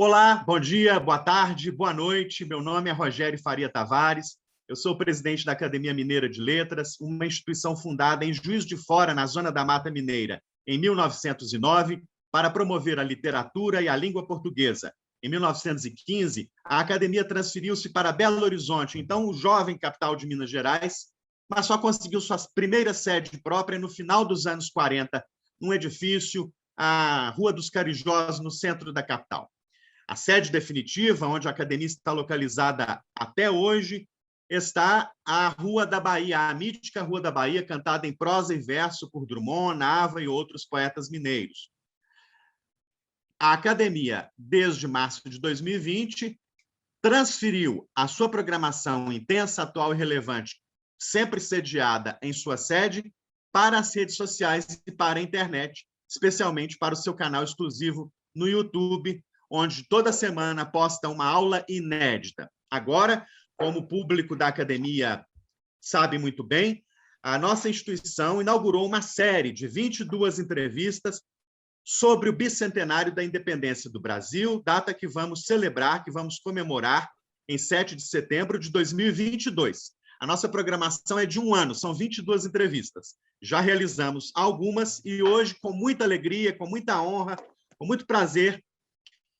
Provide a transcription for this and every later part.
Olá, bom dia, boa tarde, boa noite. Meu nome é Rogério Faria Tavares. Eu sou o presidente da Academia Mineira de Letras, uma instituição fundada em Juiz de Fora, na Zona da Mata Mineira, em 1909, para promover a literatura e a língua portuguesa. Em 1915, a academia transferiu-se para Belo Horizonte, então o jovem capital de Minas Gerais, mas só conseguiu sua primeira sede própria no final dos anos 40, num edifício, a Rua dos Carijós, no centro da capital. A sede definitiva, onde a academia está localizada até hoje, está a Rua da Bahia, a mítica Rua da Bahia, cantada em prosa e verso por Drummond, Nava e outros poetas mineiros. A academia, desde março de 2020, transferiu a sua programação intensa, atual e relevante, sempre sediada em sua sede, para as redes sociais e para a internet, especialmente para o seu canal exclusivo no YouTube, onde toda semana posta uma aula inédita. Agora, como o público da academia sabe muito bem, a nossa instituição inaugurou uma série de 22 entrevistas sobre o bicentenário da independência do Brasil, data que vamos celebrar, que vamos comemorar em 7 de setembro de 2022. A nossa programação é de um ano, são 22 entrevistas. Já realizamos algumas e hoje, com muita alegria, com muita honra, com muito prazer,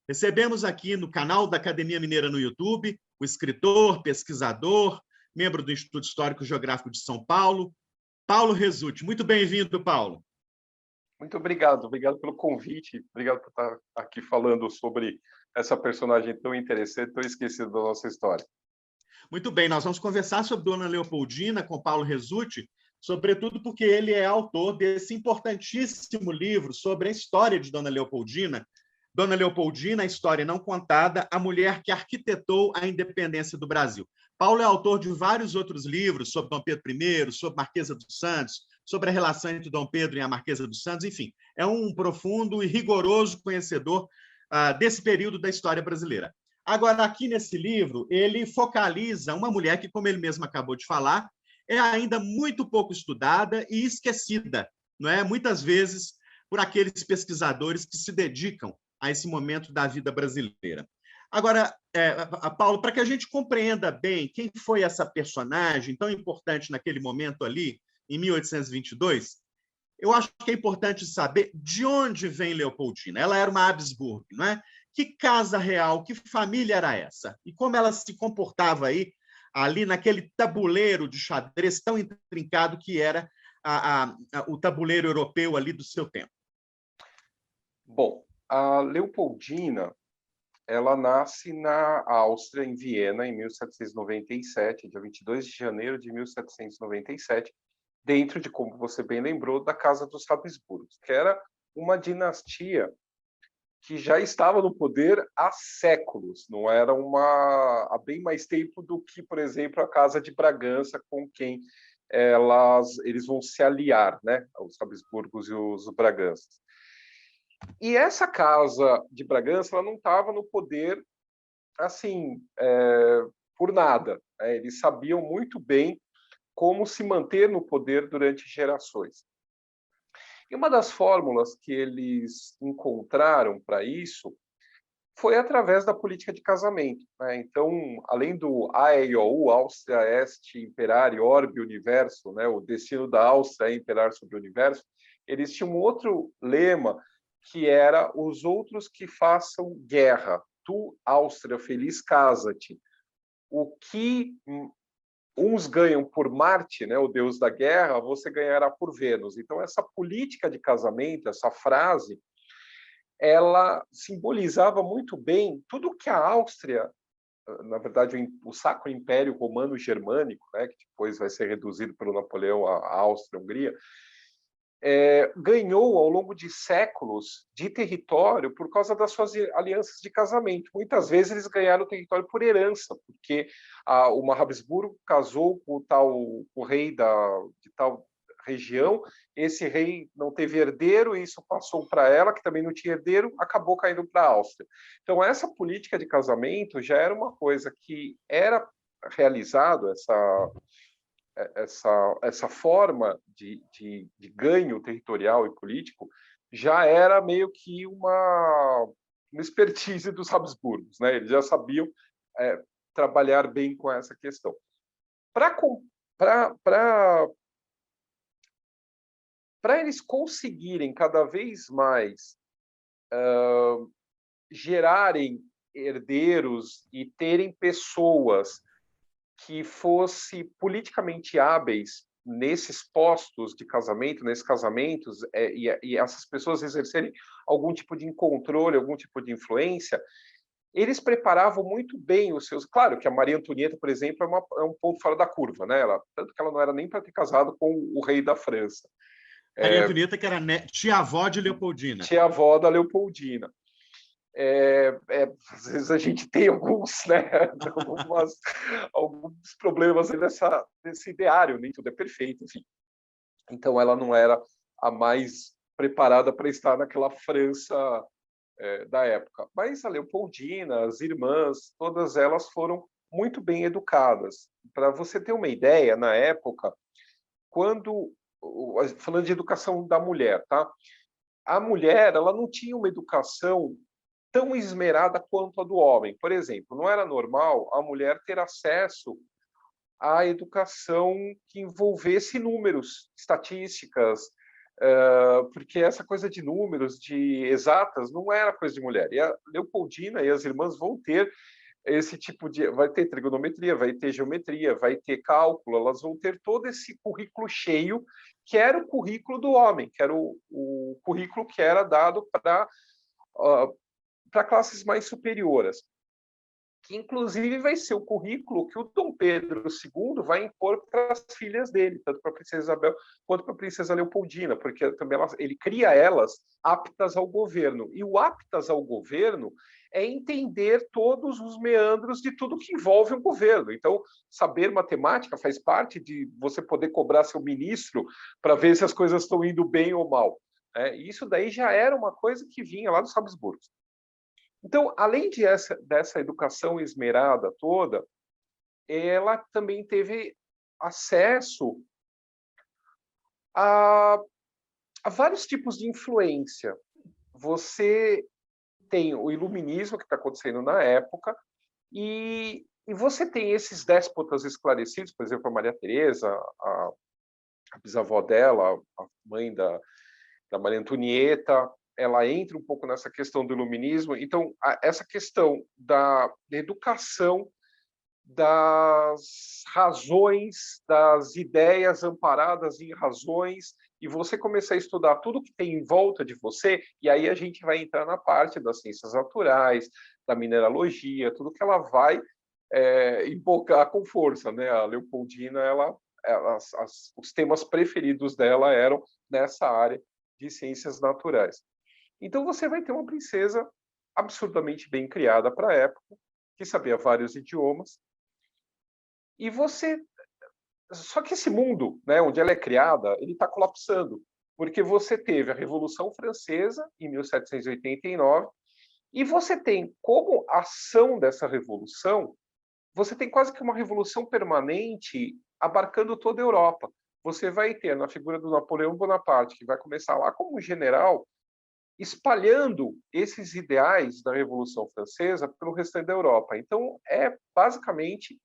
recebemos aqui no canal da Academia Mineira no YouTube o escritor, pesquisador, membro do Instituto Histórico e Geográfico de São Paulo, Paulo Rezzutti. Muito bem-vindo, Paulo. Muito obrigado pelo convite, obrigado por estar aqui falando sobre essa personagem tão interessante, tão esquecida da nossa história. Muito bem, nós vamos conversar sobre Dona Leopoldina com Paulo Rezzutti, sobretudo porque ele é autor desse importantíssimo livro sobre a história de Dona Leopoldina, a história não contada, a mulher que arquitetou a independência do Brasil. Paulo é autor de vários outros livros sobre Dom Pedro I, sobre Marquesa dos Santos, sobre a relação entre Dom Pedro e a Marquesa dos Santos, enfim, é um profundo e rigoroso conhecedor desse período da história brasileira. Agora, aqui nesse livro, ele focaliza uma mulher que, como ele mesmo acabou de falar, é ainda muito pouco estudada e esquecida, não é? Muitas vezes por aqueles pesquisadores que se dedicam a esse momento da vida brasileira. Agora, Paulo, para que a gente compreenda bem quem foi essa personagem tão importante naquele momento ali, em 1822, eu acho que é importante saber de onde vem Leopoldina. Ela era uma Habsburgo, não é? Que casa real, que família era essa? E como ela se comportava aí, ali naquele tabuleiro de xadrez tão intrincado que era o tabuleiro europeu ali do seu tempo? Bom, a Leopoldina, ela nasce na Áustria, em Viena, em 1797, dia 22 de janeiro de 1797, dentro de, como você bem lembrou, da Casa dos Habsburgos, que era uma dinastia que já estava no poder há séculos, não era há bem mais tempo do que, por exemplo, a Casa de Bragança, com quem eles vão se aliar, né, os Habsburgos e os Braganças. E essa Casa de Bragança, ela não estava no poder assim por nada, né? Eles sabiam muito bem como se manter no poder durante gerações. E uma das fórmulas que eles encontraram para isso foi através da política de casamento, né? Então, além do AEIOU, Áustria Est Imperare Orbe Universo, né? O destino da Áustria é imperar sobre o universo, eles tinham um outro lema que era os outros que façam guerra. Tu, Áustria, feliz, casa-te. O que uns ganham por Marte, né, o deus da guerra, você ganhará por Vênus. Então, essa política de casamento, essa frase, ela simbolizava muito bem tudo que a Áustria, na verdade, o Sacro Império Romano-Germânico, né, que depois vai ser reduzido pelo Napoleão à Áustria-Hungria, ganhou ao longo de séculos de território por causa das suas alianças de casamento. Muitas vezes eles ganharam território por herança, porque uma Habsburgo casou com o rei de tal região, esse rei não teve herdeiro, e isso passou para ela, que também não tinha herdeiro, acabou caindo para a Áustria. Então, essa política de casamento já era uma coisa que era realizado, essa forma de ganho territorial e político já era meio que expertise dos Habsburgos, né? Eles já sabiam trabalhar bem com essa questão. Para eles conseguirem cada vez mais gerarem herdeiros e terem pessoas que fossem politicamente hábeis nesses postos de casamento, nesses casamentos, e essas pessoas exercerem algum tipo de controle, algum tipo de influência, eles preparavam muito bem os seus... Claro que a Maria Antonieta, por exemplo, é um ponto fora da curva, né? Tanto que ela não era nem para ter casado com o rei da França. Maria Antonieta, que era tia-avó de Leopoldina. Tia-avó da Leopoldina. Às vezes a gente tem alguns problemas nesse ideário, nem tudo é perfeito, enfim. Então, ela não era a mais preparada para estar naquela França da época. Mas a Leopoldina, as irmãs, todas elas foram muito bem educadas. Para você ter uma ideia, na época, falando de educação da mulher, tá? A mulher, ela não tinha uma educação tão esmerada quanto a do homem. Por exemplo, não era normal a mulher ter acesso à educação que envolvesse números, estatísticas, porque essa coisa de números, de exatas, não era coisa de mulher. E a Leopoldina e as irmãs vão ter esse tipo de... Vai ter trigonometria, vai ter geometria, vai ter cálculo, elas vão ter todo esse currículo cheio, que era o currículo do homem, que era o currículo que era dado para classes mais superiores, que inclusive vai ser o currículo que o Dom Pedro II vai impor para as filhas dele, tanto para a princesa Isabel quanto para a princesa Leopoldina, porque também ele cria elas aptas ao governo. E o aptas ao governo é entender todos os meandros de tudo que envolve um governo. Então, saber matemática faz parte de você poder cobrar seu ministro para ver se as coisas estão indo bem ou mal. Isso daí já era uma coisa que vinha lá dos Habsburgos. Então, além dessa educação esmerada toda, ela também teve acesso a vários tipos de influência. Você tem o iluminismo que está acontecendo na época, e você tem esses déspotas esclarecidos, por exemplo, a Maria Teresa, a bisavó dela, a mãe da Maria Antonieta, ela entra um pouco nessa questão do iluminismo. Então, essa questão da educação, das razões, das ideias amparadas em razões, e você começar a estudar tudo que tem em volta de você, e aí a gente vai entrar na parte das ciências naturais, da mineralogia, tudo que ela vai invocar com força, né? A Leopoldina, os temas preferidos dela eram nessa área de ciências naturais. Então, você vai ter uma princesa absurdamente bem criada para a época, que sabia vários idiomas. E só que esse mundo, né, onde ela é criada, ele está colapsando, porque você teve a Revolução Francesa, em 1789, e você tem, como ação dessa revolução, você tem quase que uma revolução permanente abarcando toda a Europa. Você vai ter, na figura do Napoleão Bonaparte, que vai começar lá como general, espalhando esses ideais da Revolução Francesa pelo restante da Europa. Então, é basicamente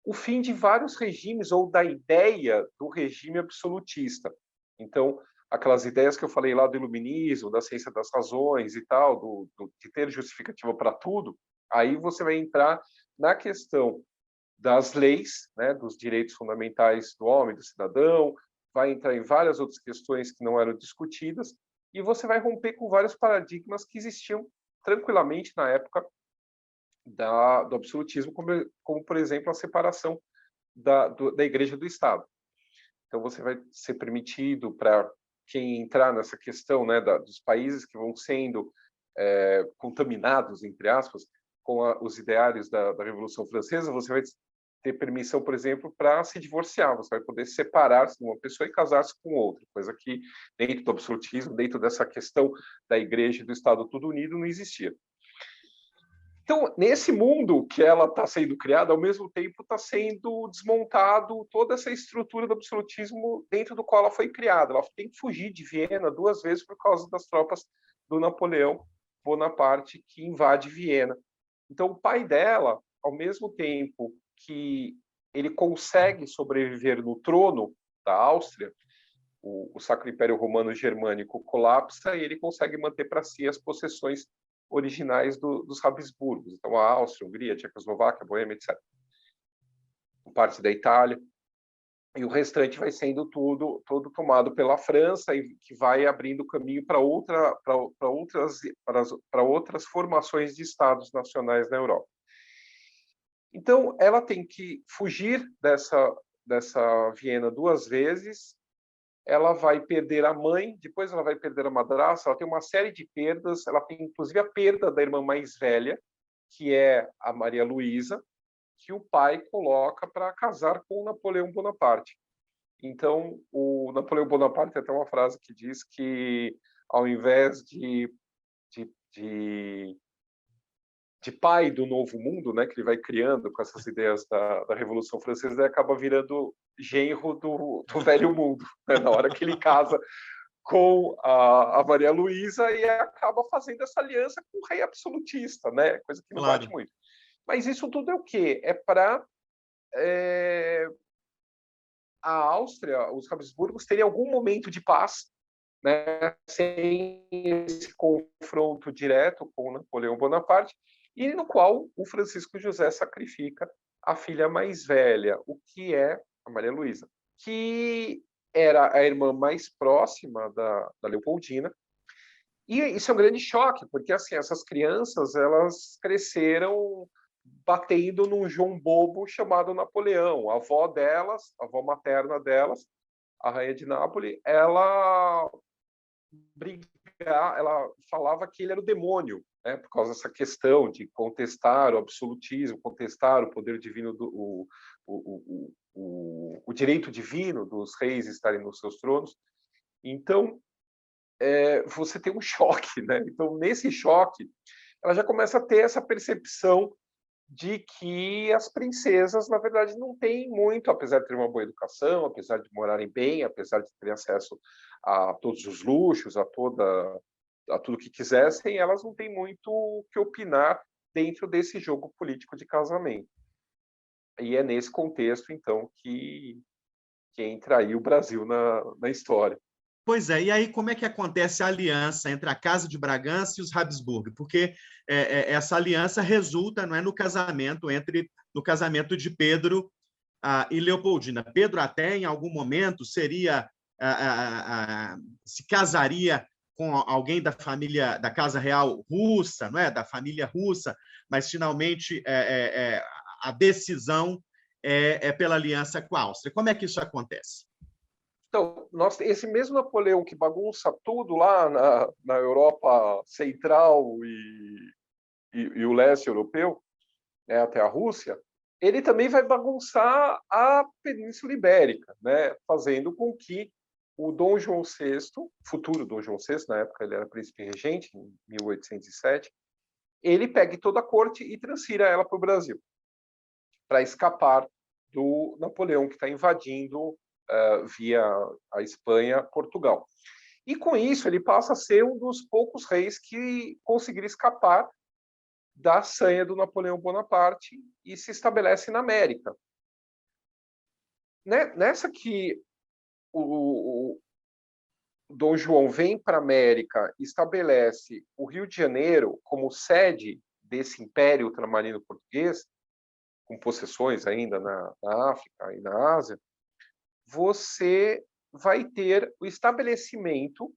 o fim de vários regimes, ou da ideia do regime absolutista. Então, aquelas ideias que eu falei lá do iluminismo, da ciência das razões e tal, de ter justificativa para tudo, aí você vai entrar na questão das leis, né, dos direitos fundamentais do homem, do cidadão, vai entrar em várias outras questões que não eram discutidas, e você vai romper com vários paradigmas que existiam tranquilamente na época do absolutismo, como, por exemplo, a separação da Igreja do Estado. Então, você vai ser permitido para quem entrar nessa questão, né, dos países que vão sendo contaminados, entre aspas, com os ideários da Revolução Francesa, você vai ter permissão, por exemplo, para se divorciar. Você vai poder separar-se de uma pessoa e casar-se com outra, coisa que dentro do absolutismo, dentro dessa questão da Igreja e do Estado tudo unido, não existia. Então, nesse mundo que ela está sendo criada, ao mesmo tempo está sendo desmontado toda essa estrutura do absolutismo dentro do qual ela foi criada. Ela tem que fugir de Viena 2 vezes por causa das tropas do Napoleão, Bonaparte, que invade Viena. Então, o pai dela, ao mesmo tempo que ele consegue sobreviver no trono da Áustria, o Sacro Império Romano Germânico colapsa e ele consegue manter para si as possessões originais dos Habsburgos. Então, a Áustria, a Hungria, a Tchecoslováquia, a Boêmia, etc. Parte da Itália. E o restante vai sendo todo tomado pela França, e que vai abrindo caminho para outras formações de estados nacionais na Europa. Então, ela tem que fugir dessa Viena 2 vezes. Ela vai perder a mãe, depois ela vai perder a madrasta, ela tem uma série de perdas, ela tem inclusive a perda da irmã mais velha, que é a Maria Luísa, que o pai coloca para casar com o Napoleão Bonaparte. Então, o Napoleão Bonaparte tem até uma frase que diz que, ao invés de pai do novo mundo, né, que ele vai criando com essas ideias da Revolução Francesa, ele acaba virando genro do velho mundo, né, na hora que ele casa com a Maria Luísa e acaba fazendo essa aliança com o rei absolutista, né, coisa que não bate muito. Mas isso tudo é o quê? É para a Áustria, os Habsburgos, terem algum momento de paz, né, sem esse confronto direto com Napoleão Bonaparte, e no qual o Francisco José sacrifica a filha mais velha, o que é a Maria Luísa, que era a irmã mais próxima da Leopoldina. E isso é um grande choque, porque assim, essas crianças elas cresceram batendo num João Bobo chamado Napoleão. A avó delas, a avó materna delas, a rainha de Nápoles, ela falava que ele era o demônio, né, por causa dessa questão de contestar o absolutismo, contestar o poder divino, o direito divino dos reis estarem nos seus tronos. Então, você tem um choque, né? Então, nesse choque, ela já começa a ter essa percepção de que as princesas, na verdade, não têm muito, apesar de ter uma boa educação, apesar de morarem bem, apesar de terem acesso a todos os luxos, a tudo que quisessem, elas não têm muito o que opinar dentro desse jogo político de casamento. E é nesse contexto, então, que entra aí o Brasil na história. Pois é, e aí como é que acontece a aliança entre a Casa de Bragança e os Habsburgo? Porque essa aliança resulta, não é, no casamento de Pedro e Leopoldina. Pedro até em algum momento se casaria com alguém da família da Casa Real russa, não é, da família russa, mas finalmente a decisão é pela aliança com a Áustria. Como é que isso acontece? Então, esse mesmo Napoleão que bagunça tudo lá na Europa Central e o leste europeu, né, até a Rússia, ele também vai bagunçar a Península Ibérica, né, fazendo com que o Dom João VI, futuro Dom João VI, na época ele era príncipe regente, em 1807, ele pegue toda a corte e transfira ela para o Brasil, para escapar do Napoleão que está invadindo via a Espanha, Portugal. E com isso ele passa a ser um dos poucos reis que conseguiram escapar da sanha do Napoleão Bonaparte e se estabelece na América. Nessa que o Dom João vem para a América e estabelece o Rio de Janeiro como sede desse império ultramarino português, com possessões ainda na África e na Ásia, você vai ter o estabelecimento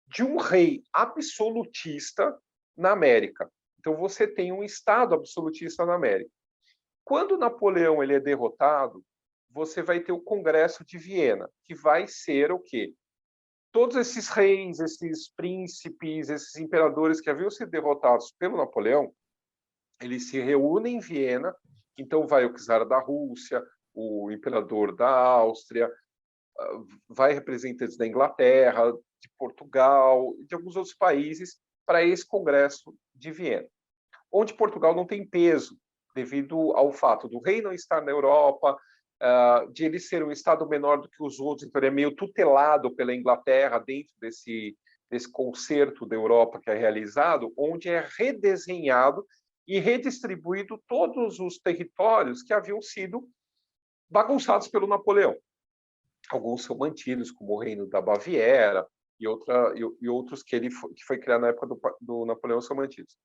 de um rei absolutista na América. Então, você tem um Estado absolutista na América. Quando Napoleão ele é derrotado, você vai ter o Congresso de Viena, que vai ser o quê? Todos esses reis, esses príncipes, esses imperadores que haviam sido derrotados pelo Napoleão, eles se reúnem em Viena. Então, vai o czar da Rússia, o imperador da Áustria, vai representantes da Inglaterra, de Portugal e de alguns outros países para esse Congresso de Viena, onde Portugal não tem peso devido ao fato do rei não estar na Europa, de ele ser um estado menor do que os outros, então ele é meio tutelado pela Inglaterra dentro desse concerto da Europa que é realizado, onde é redesenhado e redistribuído todos os territórios que haviam sido bagunçados pelo Napoleão. Alguns são mantidos, como o Reino da Baviera e outros que foi criado na época do Napoleão são mantidos.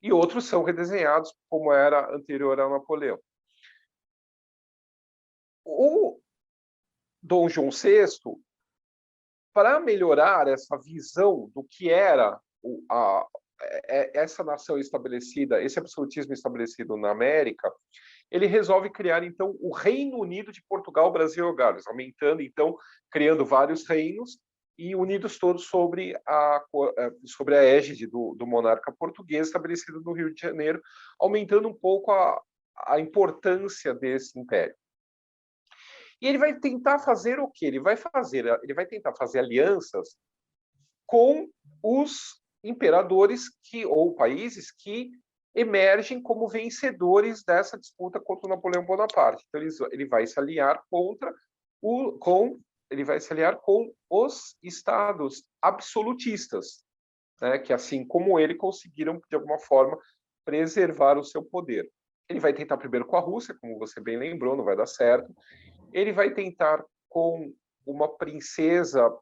E outros são redesenhados, como era anterior ao Napoleão. O Dom João VI, para melhorar essa visão do que era essa nação estabelecida, esse absolutismo estabelecido na América, ele resolve criar, então, o Reino Unido de Portugal, Brasil e Gales, aumentando, então, criando vários reinos e unidos todos sobre a égide do monarca português estabelecido no Rio de Janeiro, aumentando um pouco a importância desse império. E ele vai tentar fazer o quê? Ele vai tentar fazer alianças com os imperadores ou países que emergem como vencedores dessa disputa contra o Napoleão Bonaparte. Então ele vai se aliar com os estados absolutistas, né, que assim como ele conseguiram de alguma forma preservar o seu poder. Ele vai tentar primeiro com a Rússia, como você bem lembrou, não vai dar certo. Ele vai tentar com uma princesa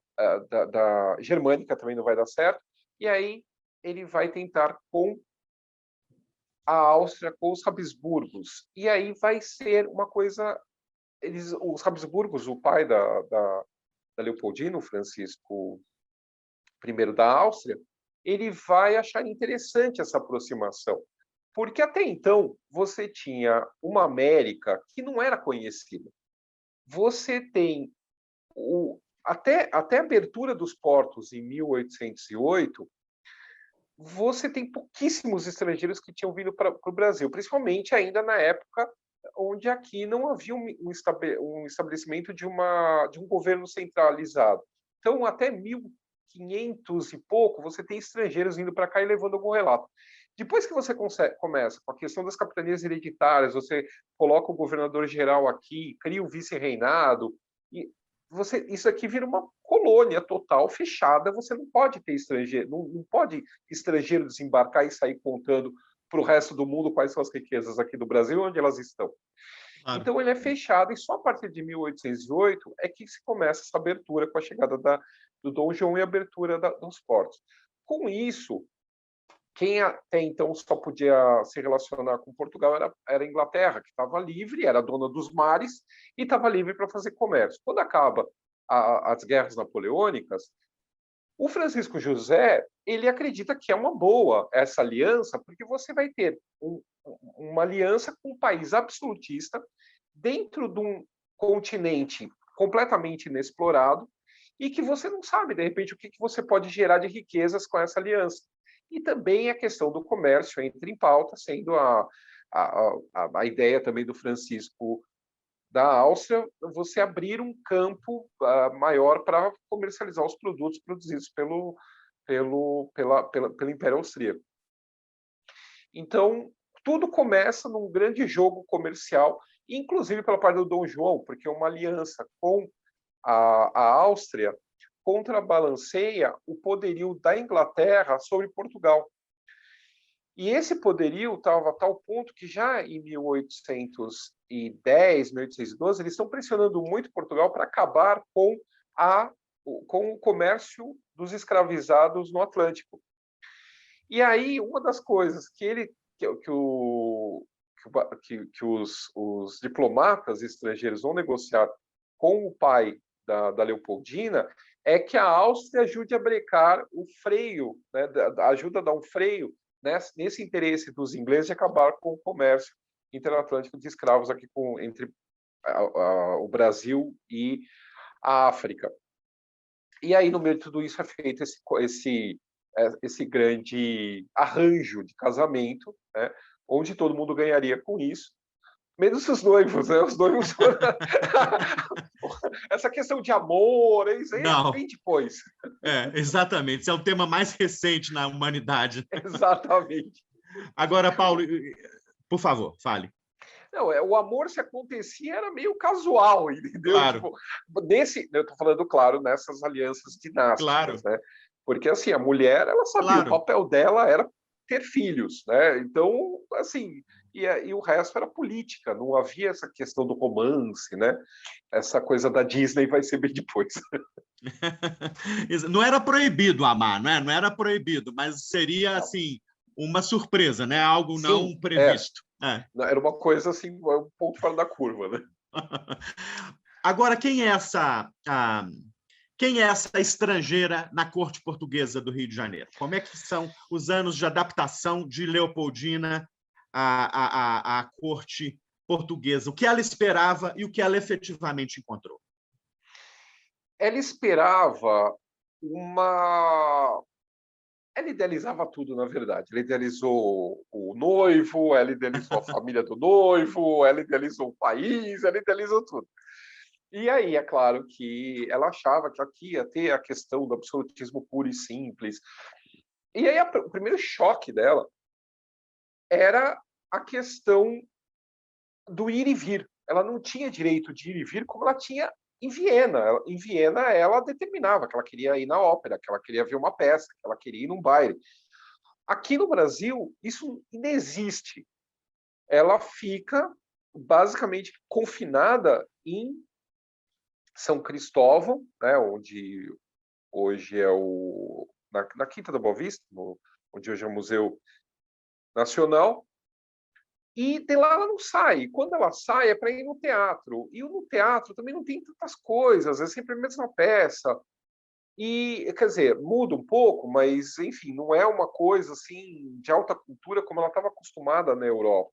da germânica, também não vai dar certo. E aí ele vai tentar com a Áustria, com os Habsburgos. E aí vai ser uma coisa... os Habsburgos, o pai da Leopoldina, o Francisco I da Áustria, ele vai achar interessante essa aproximação. Porque até então você tinha uma América que não era conhecida. Você tem até a abertura dos portos em 1808, você tem pouquíssimos estrangeiros que tinham vindo para o Brasil, principalmente ainda na época onde aqui não havia um estabelecimento de um governo centralizado. Então, até 1500 e pouco, você tem estrangeiros vindo para cá e levando algum relato. Depois que você começa com a questão das capitanias hereditárias, você coloca o governador-geral aqui, cria o vice-reinado, e isso aqui vira uma colônia total fechada, você não pode ter estrangeiro, não pode estrangeiro desembarcar e sair contando para o resto do mundo quais são as riquezas aqui do Brasil, onde elas estão. Claro. Então ele é fechado, e só a partir de 1808 é que se começa essa abertura com a chegada do Dom João e a abertura dos portos. Com isso, quem até então só podia se relacionar com Portugal era a Inglaterra, que estava livre, era dona dos mares e estava livre para fazer comércio. Quando acaba as guerras napoleônicas, o Francisco José ele acredita que é uma boa essa aliança, porque você vai ter uma aliança com um país absolutista dentro de um continente completamente inexplorado e que você não sabe, de repente, o que você pode gerar de riquezas com essa aliança. E também a questão do comércio entra em pauta, sendo a ideia também do Francisco da Áustria, você abrir um campo maior para comercializar os produtos produzidos pelo Império Austríaco. Então, tudo começa num grande jogo comercial, inclusive pela parte do Dom João, porque uma aliança com a Áustria contrabalanceia o poderio da Inglaterra sobre Portugal. E esse poderio estava a tal ponto que já em 1810, 1812, eles estão pressionando muito Portugal para acabar com o comércio dos escravizados no Atlântico. E aí, uma das coisas que os diplomatas estrangeiros vão negociar com o pai da Leopoldina é que a Áustria ajude a brecar o freio, né, ajuda a dar um freio nesse interesse dos ingleses de acabar com o comércio interatlântico de escravos aqui entre o Brasil e a África. E aí, no meio de tudo isso, é feito esse grande arranjo de casamento, né, onde todo mundo ganharia com isso, menos os noivos, né? Os noivos... Essa questão de amor, isso aí vem depois. Exatamente. Esse é o tema mais recente na humanidade. Exatamente. Agora, Paulo, por favor, fale. Não, o amor, se acontecia, era meio casual, entendeu? Claro, Tipo, eu estou falando, claro, nessas alianças dinásticas, claro, né? Porque, assim, a mulher, ela sabia, o claro. papel dela era ter filhos, né? Então, assim, e o resto era política, não havia essa questão do romance, né? Essa coisa da Disney vai ser bem depois. Não era proibido amar, não é? Não era proibido, mas seria Não. assim uma surpresa, né? Algo Sim, não previsto. É. era uma coisa assim, um ponto fora da curva, né? Agora, quem é essa estrangeira na corte portuguesa do Rio de Janeiro? Como é que são os anos de adaptação de Leopoldina à corte portuguesa? O que ela esperava e o que ela efetivamente encontrou? Ela esperava uma ela idealizava tudo, na verdade. Ela idealizou o noivo, ela idealizou a família do noivo, ela idealizou o país, ela idealizou tudo. E aí, é claro que ela achava que aqui ia ter a questão do absolutismo puro e simples. E aí, o primeiro choque dela era a questão do ir e vir. Ela não tinha direito de ir e vir como ela tinha em Viena. Em Viena, ela determinava que ela queria ir na ópera, que ela queria ver uma peça, que ela queria ir num baile. Aqui no Brasil, isso não existe. Ela fica basicamente confinada em São Cristóvão, né, onde hoje é na Quinta da Boa Vista, onde hoje é o Museu Nacional, e de lá ela não sai. Quando ela sai é para ir no teatro. E no teatro também não tem tantas coisas, é sempre a mesma peça. E, quer dizer, muda um pouco, mas, enfim, não é uma coisa assim de alta cultura como ela estava acostumada na Europa.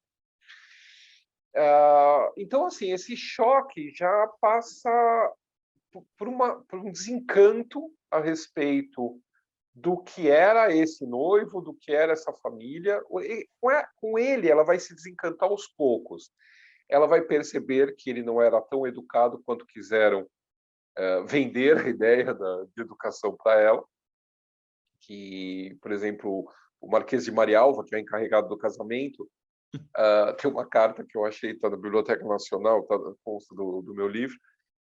Então, assim, esse choque já passa por um desencanto a respeito do que era esse noivo, do que era essa família. Com ele, ela vai se desencantar aos poucos. Ela vai perceber que ele não era tão educado quanto quiseram vender a ideia de educação para ela. Que, por exemplo, o Marquês de Marialva, que é encarregado do casamento, tem uma carta que eu achei, está na Biblioteca Nacional, está consta do meu livro,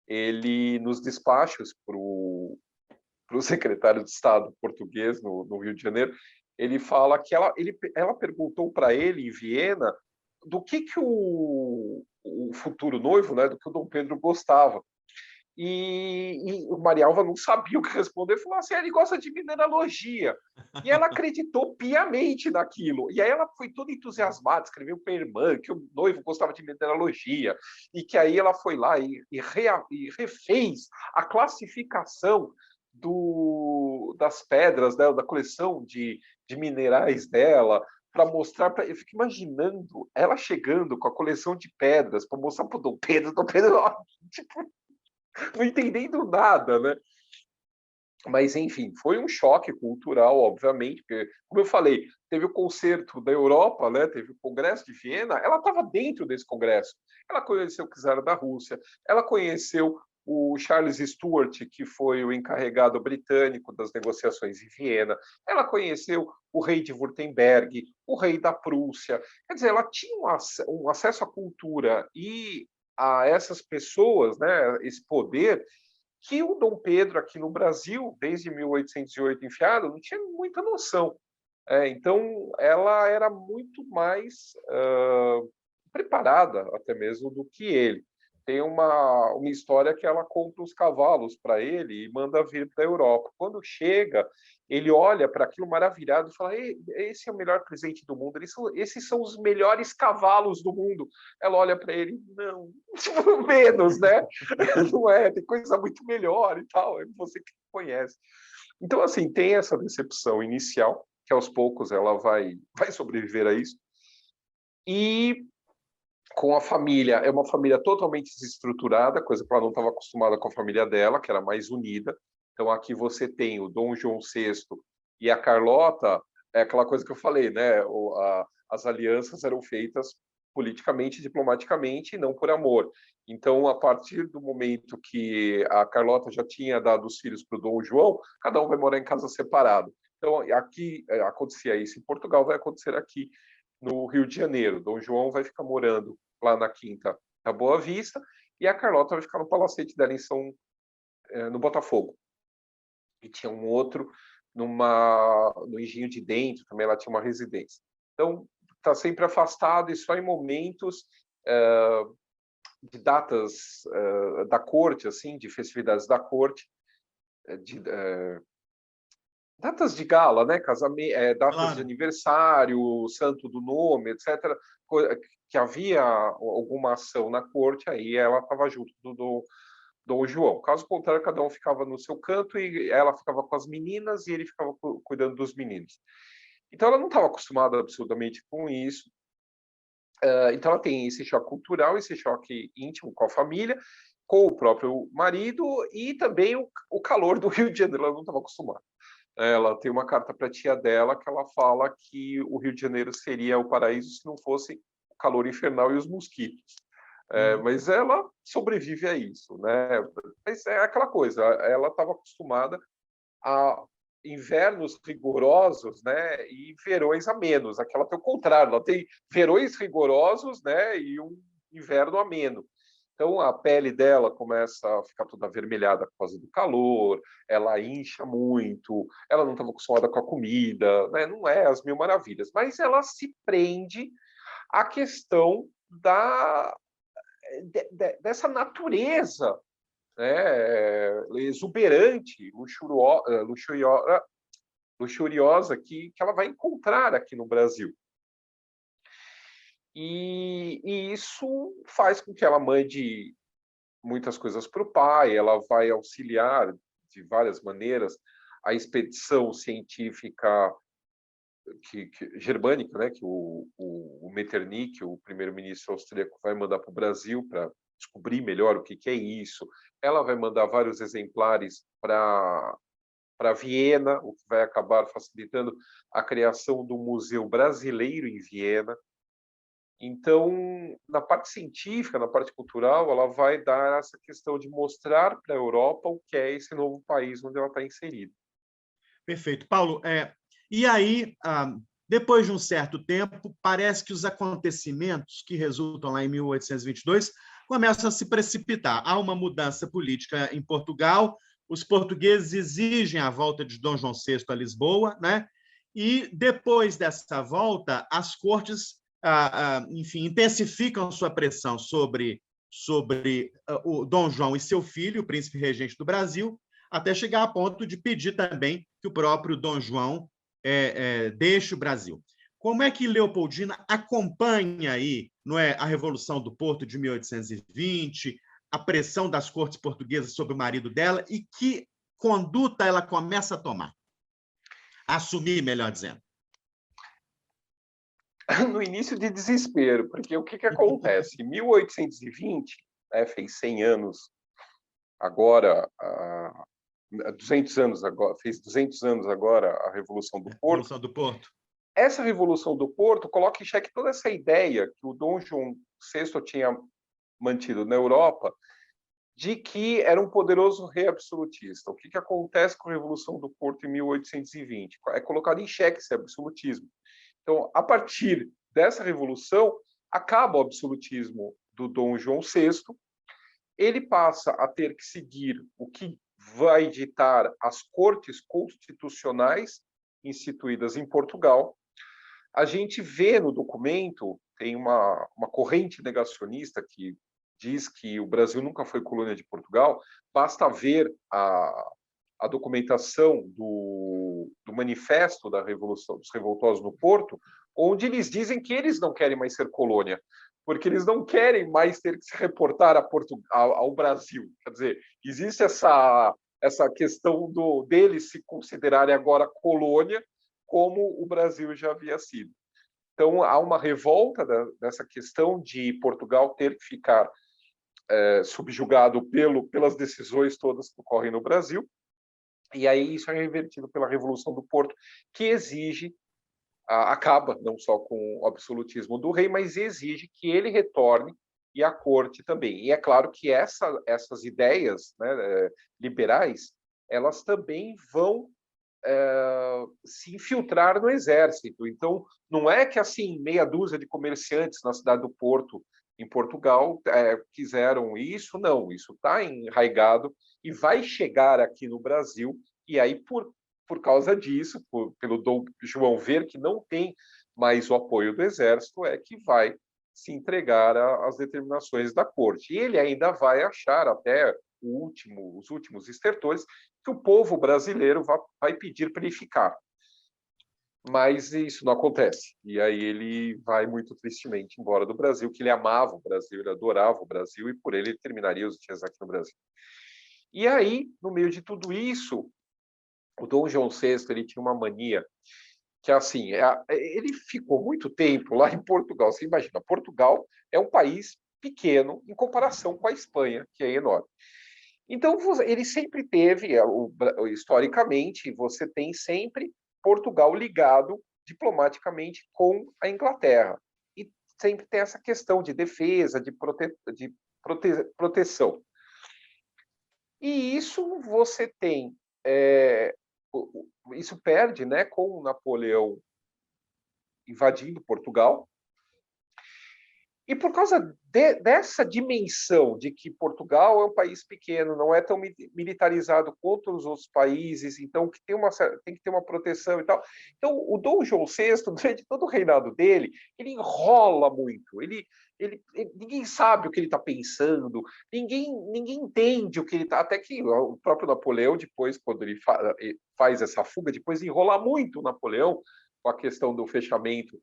ele, nos despachos para o secretário de Estado português no Rio de Janeiro, ele fala que ela perguntou para ele, em Viena, do que o futuro noivo, né, do que o Dom Pedro gostava. E o Marialva não sabia o que responder, falou assim, ele gosta de mineralogia. E ela acreditou piamente naquilo. E aí ela foi toda entusiasmada, escreveu para a irmã que o noivo gostava de mineralogia, e que aí ela foi lá e refez a classificação das pedras dela, da coleção de minerais dela, para mostrar para. Eu fico imaginando ela chegando com a coleção de pedras para mostrar para o Dom Pedro. Dom Pedro, tipo, não entendendo nada, né? Mas, enfim, foi um choque cultural, obviamente, porque, como eu falei, teve o concerto da Europa, né? Teve o Congresso de Viena, ela estava dentro desse congresso. Ela conheceu o czar da Rússia, ela conheceu o Charles Stuart, que foi o encarregado britânico das negociações em Viena, ela conheceu o rei de Württemberg, o rei da Prússia. Quer dizer, ela tinha um acesso à cultura e a essas pessoas, né, esse poder, que o Dom Pedro aqui no Brasil, desde 1808 enfiado, não tinha muita noção. Então, ela era muito mais preparada, até mesmo, do que ele. Tem uma história que ela compra os cavalos para ele e manda vir para a Europa. Quando chega, ele olha para aquilo maravilhado e fala: esse é o melhor presente do mundo, esses são os melhores cavalos do mundo. Ela olha para ele: não, menos, né? Não é, tem coisa muito melhor e tal, é você que conhece. Então, assim, tem essa decepção inicial, que aos poucos ela vai sobreviver a isso. E com a família, é uma família totalmente desestruturada, coisa que ela não estava acostumada com a família dela, que era mais unida. Então, aqui você tem o Dom João VI e a Carlota, é aquela coisa que eu falei, né? As alianças eram feitas politicamente, diplomaticamente, e não por amor. Então, a partir do momento que a Carlota já tinha dado os filhos para o Dom João, cada um vai morar em casa separado. Então, aqui acontecia isso em Portugal, vai acontecer aqui no Rio de Janeiro. Dom João vai ficar morando lá na Quinta da Boa Vista, e a Carlota vai ficar no palacete dela no Botafogo. E tinha um outro no Engenho de Dentro, também ela tinha uma residência. Então, está sempre afastado e só em momentos de datas da corte, assim, de festividades da corte, datas de gala, né? Datas de Claro. aniversário, santo do nome, etc., que havia alguma ação na corte, aí ela estava junto do Dom João. Caso contrário, cada um ficava no seu canto e ela ficava com as meninas e ele ficava cuidando dos meninos. Então, ela não estava acostumada absolutamente com isso. Então, ela tem esse choque cultural, esse choque íntimo com a família, com o próprio marido e também o calor do Rio de Janeiro. Ela não estava acostumada. Ela tem uma carta para a tia dela que ela fala que o Rio de Janeiro seria o paraíso se não fosse o calor infernal e os mosquitos. Mas ela sobrevive a isso, né? Mas é aquela coisa, ela estava acostumada a invernos rigorosos, né? E verões ameno. Aqui ela tem o contrário, ela tem verões rigorosos, né? E um inverno ameno. Então, a pele dela começa a ficar toda avermelhada por causa do calor, ela incha muito, ela não estava acostumada com a comida, né? Não é as mil maravilhas, mas ela se prende à questão dessa natureza, né? Exuberante, luxuriosa que ela vai encontrar aqui no Brasil. E isso faz com que ela mande muitas coisas para o pai, ela vai auxiliar de várias maneiras a expedição científica germânica, né, que o Metternich, o primeiro-ministro austríaco, vai mandar para o Brasil para descobrir melhor o que é isso. Ela vai mandar vários exemplares para Viena, o que vai acabar facilitando a criação do Museu Brasileiro em Viena. Então, na parte científica, na parte cultural, ela vai dar essa questão de mostrar para a Europa o que é esse novo país onde ela está inserida. Perfeito. Paulo, e aí, depois de um certo tempo, parece que os acontecimentos que resultam lá em 1822 começam a se precipitar. Há uma mudança política em Portugal, os portugueses exigem a volta de Dom João VI a Lisboa, né? E depois dessa volta, as cortes, enfim, intensificam sua pressão sobre o Dom João e seu filho, o príncipe regente do Brasil, até chegar a ponto de pedir também que o próprio Dom João deixe o Brasil. Como é que Leopoldina acompanha aí, não é, a Revolução do Porto de 1820, a pressão das cortes portuguesas sobre o marido dela e que conduta ela começa a tomar? Assumir, melhor dizendo. No início de desespero, porque o que acontece? Em 1820, né, fez 100 anos agora, 200 anos agora, fez 200 anos agora a Revolução do Porto. Revolução do Porto. Essa Revolução do Porto coloca em xeque toda essa ideia que o Dom João VI tinha mantido na Europa, de que era um poderoso rei absolutista. O que acontece com a Revolução do Porto em 1820? É colocado em xeque esse absolutismo. Então, a partir dessa revolução, acaba o absolutismo do Dom João VI, ele passa a ter que seguir o que vai ditar as cortes constitucionais instituídas em Portugal. A gente vê no documento, tem uma corrente negacionista que diz que o Brasil nunca foi colônia de Portugal, basta ver a documentação do manifesto da Revolução dos Revoltosos no Porto, onde eles dizem que eles não querem mais ser colônia, porque eles não querem mais ter que se reportar ao Brasil. Quer dizer, existe essa questão deles se considerarem agora colônia, como o Brasil já havia sido. Então, há uma revolta dessa questão de Portugal ter que ficar subjugado pelas decisões todas que ocorrem no Brasil. E aí isso é revertido pela Revolução do Porto, que exige, acaba não só com o absolutismo do rei, mas exige que ele retorne e a corte também. E é claro que essas ideias, né, liberais, elas também vão se infiltrar no exército. Então, não é que assim meia dúzia de comerciantes na cidade do Porto em Portugal quiseram isso, não, isso está enraizado e vai chegar aqui no Brasil, e aí, por causa disso, pelo Dom João ver que não tem mais o apoio do Exército, é que vai se entregar às determinações da corte. E ele ainda vai achar, até os últimos estertores, que o povo brasileiro vai pedir para ele ficar. Mas isso não acontece. E aí ele vai muito tristemente embora do Brasil, que ele amava o Brasil, ele adorava o Brasil, e por ele terminaria os dias aqui no Brasil. E aí, no meio de tudo isso, o Dom João VI ele tinha uma mania que, assim, ele ficou muito tempo lá em Portugal. Você imagina, Portugal é um país pequeno em comparação com a Espanha, que é enorme. Então, ele sempre teve, historicamente, você tem sempre Portugal ligado diplomaticamente com a Inglaterra. E sempre tem essa questão de defesa, de proteção. E isso você tem... isso perde, né, com Napoleão invadindo Portugal. E por causa dessa dimensão de que Portugal é um país pequeno, não é tão militarizado quanto os outros países, então que tem que ter uma proteção e tal. Então, o Dom João VI, durante todo o reinado dele, ele enrola muito. Ninguém sabe o que ele está pensando, ninguém entende o que ele está... Até que o próprio Napoleão, depois, quando ele faz essa fuga, depois enrola muito o Napoleão com a questão do fechamento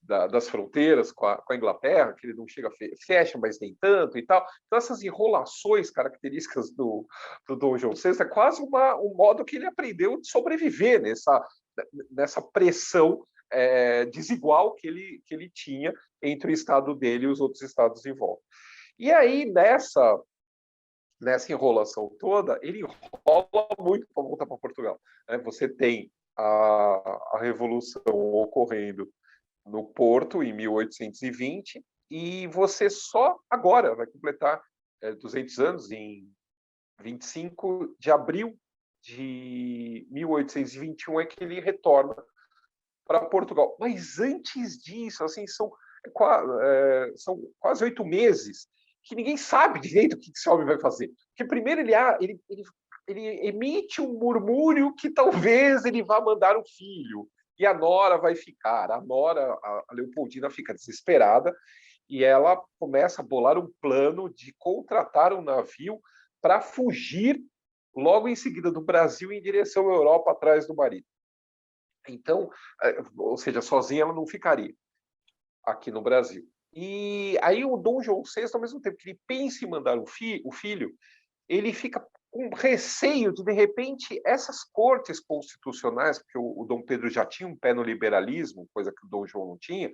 das fronteiras com a Inglaterra, que ele não chega fecha, mas nem tanto e tal. Então, essas enrolações características do Dom João VI é quase um modo que ele aprendeu de sobreviver nessa pressão desigual que ele tinha entre o estado dele e os outros estados em volta. E aí, nessa enrolação toda, ele enrola muito para voltar para Portugal. Você tem a Revolução ocorrendo no Porto, em 1820, e você só agora vai completar 200 anos, em 25 de abril de 1821, é que ele retorna para Portugal. Mas antes disso, assim, são quase 8 meses que ninguém sabe direito o que esse homem vai fazer. Porque primeiro ele emite um murmúrio que talvez ele vá mandar um filho, e a Nora vai ficar. A Nora, a Leopoldina, fica desesperada e ela começa a bolar um plano de contratar um navio para fugir logo em seguida do Brasil em direção à Europa atrás do marido. Então, ou seja, sozinha ela não ficaria aqui no Brasil. E aí o Dom João VI, ao mesmo tempo que ele pensa em mandar o filho, ele fica com receio de repente, essas cortes constitucionais, porque o Dom Pedro já tinha um pé no liberalismo, coisa que o Dom João não tinha,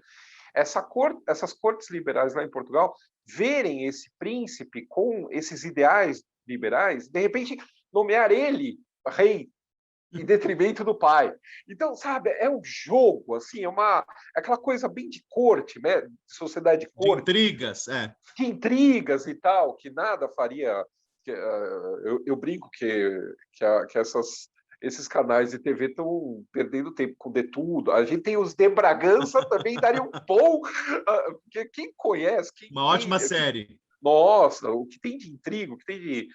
essas cortes liberais lá em Portugal, verem esse príncipe com esses ideais liberais, de repente, nomear ele rei em detrimento do pai. Então, sabe, é um jogo, assim, aquela coisa bem de corte, né? De sociedade de corte. De intrigas, De intrigas e tal, que nada faria... Eu brinco que esses canais de TV estão perdendo tempo com de tudo. A gente tem os de Bragança, também daria um bom... Porque quem conhece... Uma ótima série. Nossa, o que tem de intriga, o que tem de...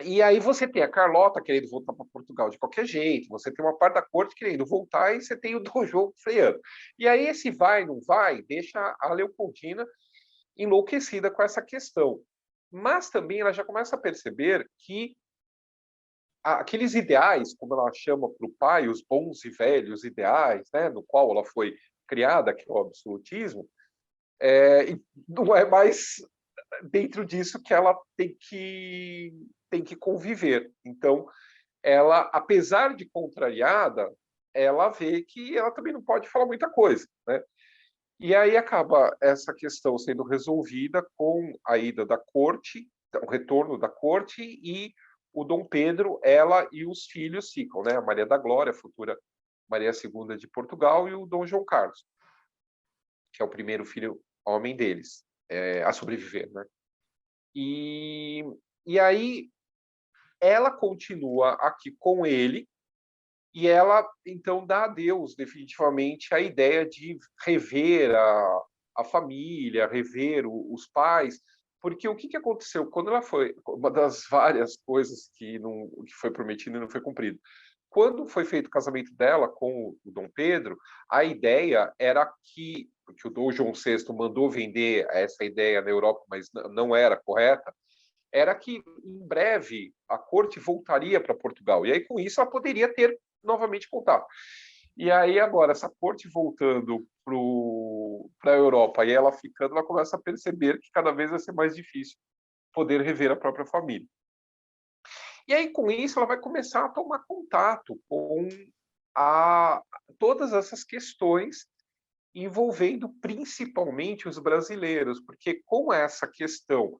E aí você tem a Carlota querendo voltar para Portugal de qualquer jeito, você tem uma parte da corte querendo voltar e você tem o Dom João freando. E aí esse vai, não vai, deixa a Leopoldina enlouquecida com essa questão. Mas também ela já começa a perceber que aqueles ideais, como ela chama para o pai, os bons e velhos ideais, né, no qual ela foi criada, que é o absolutismo, não é mais dentro disso que ela tem que conviver. Então, ela, apesar de contrariada, ela vê que ela também não pode falar muita coisa, né? E aí acaba essa questão sendo resolvida com a ida da corte, o retorno da corte, e o Dom Pedro, ela e os filhos ficam, né? A Maria da Glória, a futura Maria II de Portugal, e o Dom João Carlos, que é o primeiro filho homem deles, a sobreviver, né? E aí ela continua aqui com ele, e ela, então, dá adeus definitivamente à ideia de rever a família, rever os pais, porque o que aconteceu? Quando ela foi, uma das várias coisas que foi prometido e não foi cumprido. Quando foi feito o casamento dela com o Dom Pedro, a ideia era que o Dom João VI mandou vender essa ideia na Europa, mas não era correta, era que em breve a corte voltaria para Portugal. E aí, com isso, ela poderia ter novamente contato. E aí, agora, essa corte voltando para a Europa e ela ficando, ela começa a perceber que cada vez vai ser mais difícil poder rever a própria família. E aí, com isso, ela vai começar a tomar contato com todas essas questões envolvendo principalmente os brasileiros, porque com essa questão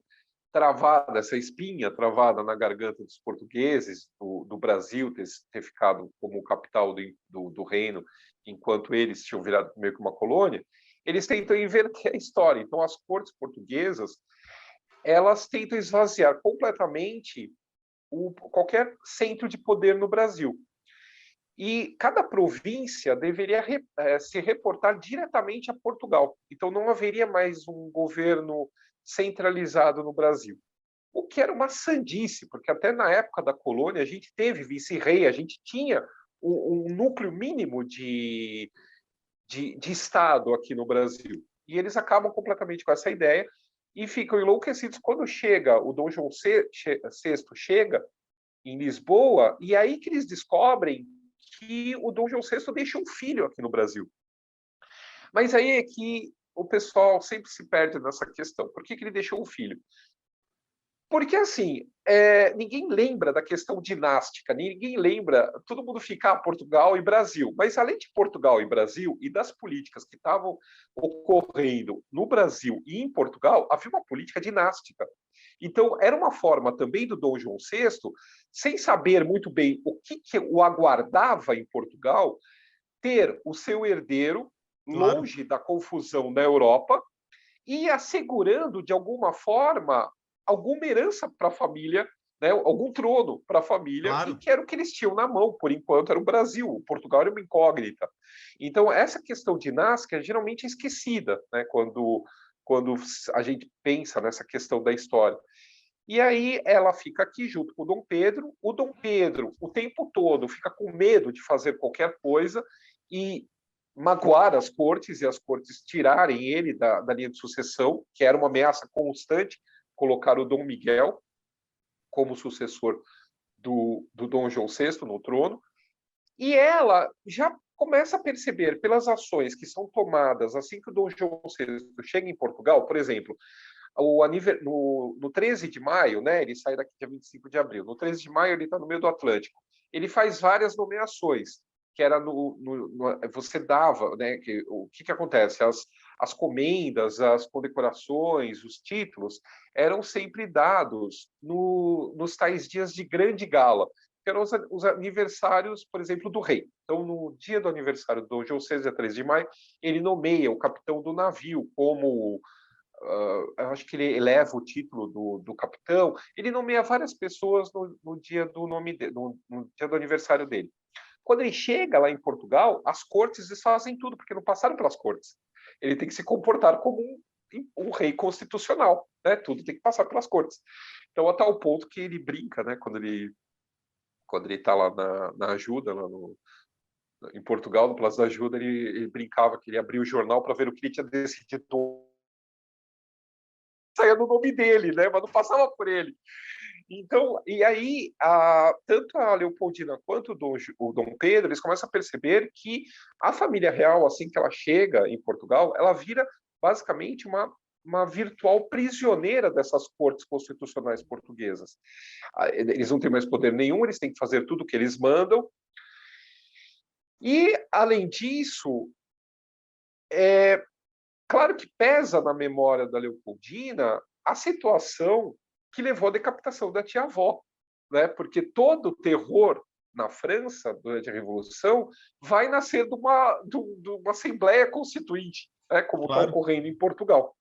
travada, essa espinha travada na garganta dos portugueses, do Brasil ter ficado como capital do reino, enquanto eles tinham virado meio que uma colônia, eles tentam inverter a história. Então, as cortes portuguesas, elas tentam esvaziar completamente qualquer centro de poder no Brasil. E cada província deveria se reportar diretamente a Portugal. Então, não haveria mais um governo centralizado no Brasil. O que era uma sandice, porque até na época da colônia a gente teve vice-rei, a gente tinha um núcleo mínimo de Estado aqui no Brasil. E eles acabam completamente com essa ideia e ficam enlouquecidos quando chega o Dom João VI chega em Lisboa, e aí que eles descobrem que o Dom João VI deixa um filho aqui no Brasil. Mas aí é que o pessoal sempre se perde nessa questão. Por que ele deixou um filho? Porque, assim, ninguém lembra da questão dinástica, ninguém lembra, todo mundo fica Portugal e Brasil. Mas, além de Portugal e Brasil, e das políticas que estavam ocorrendo no Brasil e em Portugal, havia uma política dinástica. Então, era uma forma também do Dom João VI, sem saber muito bem o que o aguardava em Portugal, ter o seu herdeiro longe da confusão na Europa e assegurando, de alguma forma, alguma herança para a família, né, algum trono para a família, e que era o que eles tinham na mão, por enquanto, era o Brasil. O Portugal era uma incógnita. Então, essa questão dinástica geralmente é esquecida, né, quando a gente pensa nessa questão da história. E aí ela fica aqui junto com o Dom Pedro. O Dom Pedro, o tempo todo, fica com medo de fazer qualquer coisa e magoar as cortes e as cortes tirarem ele da linha de sucessão, que era uma ameaça constante, colocar o Dom Miguel como sucessor do Dom João VI no trono. E ela já começa a perceber pelas ações que são tomadas assim que o Dom João VI chega em Portugal, por exemplo, no 13 de maio, né, ele sai daqui dia 25 de abril, no 13 de maio ele está no meio do Atlântico, ele faz várias nomeações, que era você dava, né, o que acontece? As comendas, as condecorações, os títulos eram sempre dados nos tais dias de grande gala, que eram os aniversários, por exemplo, do rei. Então, no dia do aniversário do Dom João VI, dia 13 de maio, ele nomeia o capitão do navio como eu acho que ele eleva o título do capitão, ele nomeia várias pessoas no dia do no dia do aniversário dele. Quando ele chega lá em Portugal, as cortes desfazem tudo, porque não passaram pelas cortes. Ele tem que se comportar como um rei constitucional, né? Tudo tem que passar pelas cortes. Então, a tal ponto que ele brinca, né? Quando ele está lá na ajuda, em Portugal, no Palácio da Ajuda, ele brincava que ele abria o jornal para ver o que ele tinha decidido, saía no nome dele, né? Mas não passava por ele. Então, e aí, tanto a Leopoldina quanto o Dom Pedro, eles começam a perceber que a família real, assim que ela chega em Portugal, ela vira basicamente uma virtual prisioneira dessas cortes constitucionais portuguesas. Eles não têm mais poder nenhum, eles têm que fazer tudo o que eles mandam. E, além disso, claro que pesa na memória da Leopoldina a situação que levou à decapitação da tia-avó, né? Porque todo o terror na França, durante a Revolução, vai nascer de uma Assembleia Constituinte, né? Como está ocorrendo em Portugal.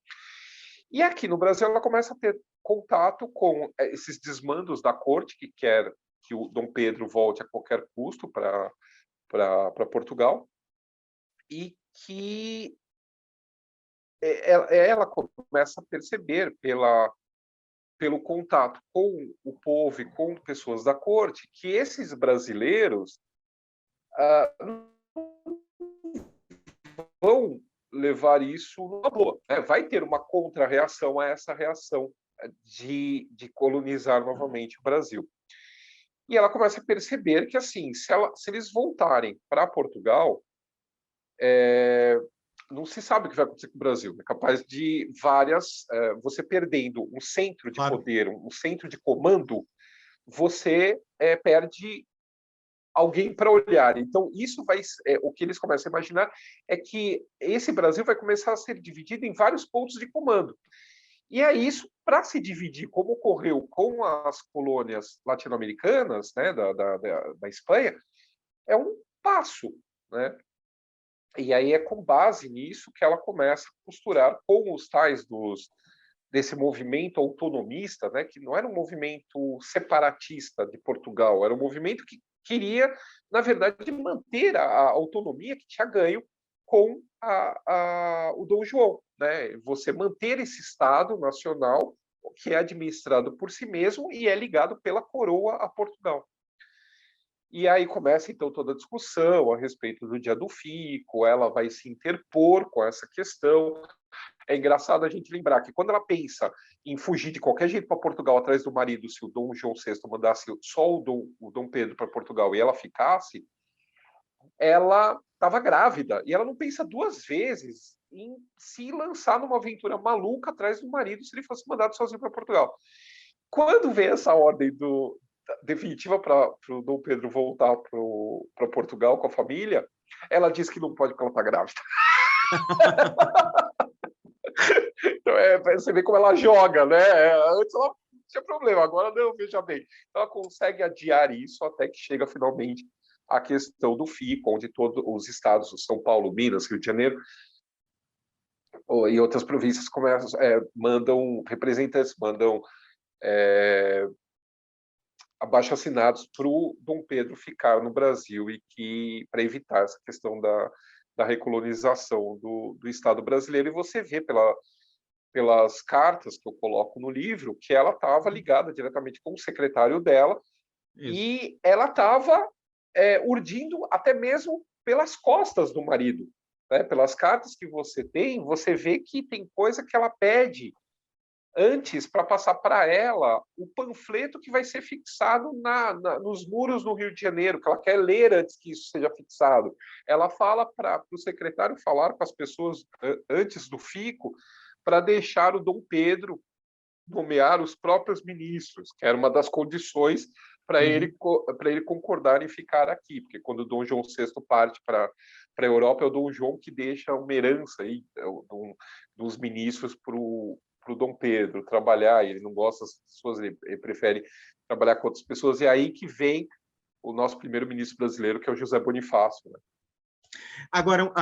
E aqui no Brasil ela começa a ter contato com esses desmandos da corte, que quer que o Dom Pedro volte a qualquer custo para Portugal, e que ela começa a perceber pelo contato com o povo e com pessoas da corte que esses brasileiros vão levar isso numa boa, né? Vai ter uma contra-reação a essa reação de colonizar novamente o Brasil. E ela começa a perceber que, assim, se eles voltarem para Portugal, não se sabe o que vai acontecer com o Brasil. É capaz de você perdendo um centro de poder, um centro de comando, você perde alguém para olhar. Então, isso o que eles começam a imaginar é que esse Brasil vai começar a ser dividido em vários pontos de comando. E é isso, para se dividir, como ocorreu com as colônias latino-americanas, né, da Espanha, é um passo, né? E aí é com base nisso que ela começa a costurar com os tais desse movimento autonomista, né, que não era um movimento separatista de Portugal, era um movimento que queria, na verdade, manter a autonomia que tinha ganho com o Dom João, né? Você manter esse Estado nacional que é administrado por si mesmo e é ligado pela coroa a Portugal. E aí começa, então, toda a discussão a respeito do dia do fico, ela vai se interpor com essa questão. É engraçado a gente lembrar que quando ela pensa em fugir de qualquer jeito para Portugal atrás do marido, se o Dom João VI mandasse só o Dom Pedro para Portugal e ela ficasse, ela estava grávida e ela não pensa duas vezes em se lançar numa aventura maluca atrás do marido se ele fosse mandado sozinho para Portugal. Quando vem essa ordem definitiva para o Dom Pedro voltar para Portugal com a família, ela diz que não pode porque ela está grávida. Então, você vê como ela joga, né? Antes ela não tinha problema, agora não, veja bem. Então, ela consegue adiar isso até que chega finalmente a questão do FICO, onde todos os estados, São Paulo, Minas, Rio de Janeiro e outras províncias mandam representantes, mandam abaixo-assinados para o Dom Pedro ficar no Brasil e que para evitar essa questão da recolonização do Estado brasileiro. E você vê pelas cartas que eu coloco no livro que ela estava ligada diretamente com o secretário dela. Isso. E ela estava urdindo até mesmo pelas costas do marido. Né? Pelas cartas que você vê que tem coisa que ela pede antes para passar para ela o panfleto que vai ser fixado nos muros do Rio de Janeiro, que ela quer ler antes que isso seja fixado. Ela fala para o secretário falar com as pessoas antes do fico para deixar o Dom Pedro nomear os próprios ministros, que era uma das condições para ele concordar em ficar aqui, porque quando o Dom João VI parte para a Europa, é o Dom João que deixa uma herança aí, dos ministros para o Dom Pedro trabalhar, e ele não gosta das pessoas, ele prefere trabalhar com outras pessoas, e é aí que vem o nosso primeiro-ministro brasileiro, que é o José Bonifácio. Né? Agora,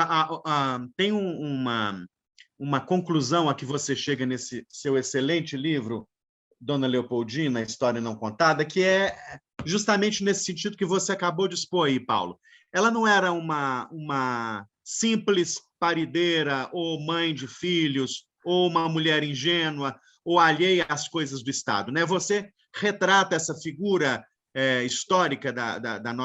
tem uma conclusão a que você chega nesse seu excelente livro, Dona Leopoldina, a História Não Contada, que é justamente nesse sentido que você acabou de expor aí, Paulo. Ela não era uma simples parideira ou mãe de filhos, ou uma mulher ingênua, ou alheia às coisas do Estado. Né? Você retrata essa figura histórica do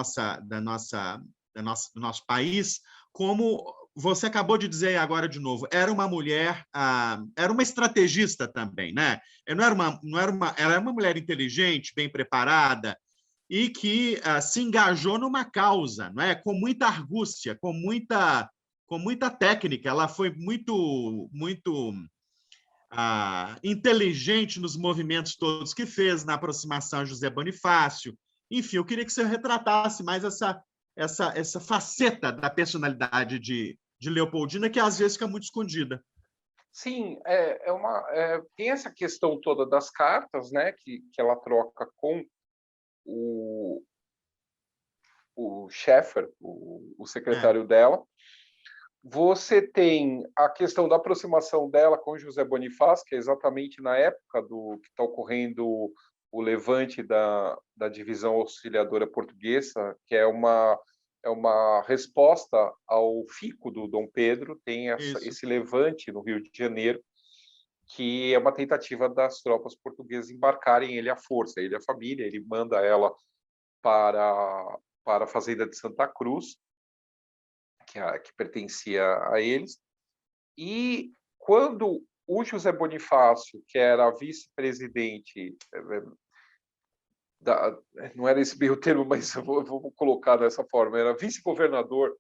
nosso país como você acabou de dizer agora de novo, era uma mulher, era uma estrategista também, né? Ela era uma mulher inteligente, bem preparada e que se engajou numa causa, não é? Com muita argúcia, com muita técnica. Ela foi muito inteligente nos movimentos todos que fez na aproximação a José Bonifácio. Enfim, eu queria que você retratasse mais essa faceta da personalidade de Leopoldina, que às vezes fica muito escondida. Sim, tem essa questão toda das cartas, né, que ela troca com o Scheffer, o secretário dela. Você tem a questão da aproximação dela com José Bonifácio, que é exatamente na época que está ocorrendo o levante da divisão auxiliadora portuguesa, que é uma é uma resposta ao fico do Dom Pedro, tem Isso. esse levante no Rio de Janeiro, que é uma tentativa das tropas portuguesas embarcarem ele à força, ele e a família, ele manda ela para a fazenda de Santa Cruz, que pertencia a eles, e quando o José Bonifácio, que era vice-presidente, não era esse bem o termo, mas eu vou colocar dessa forma, era vice-governador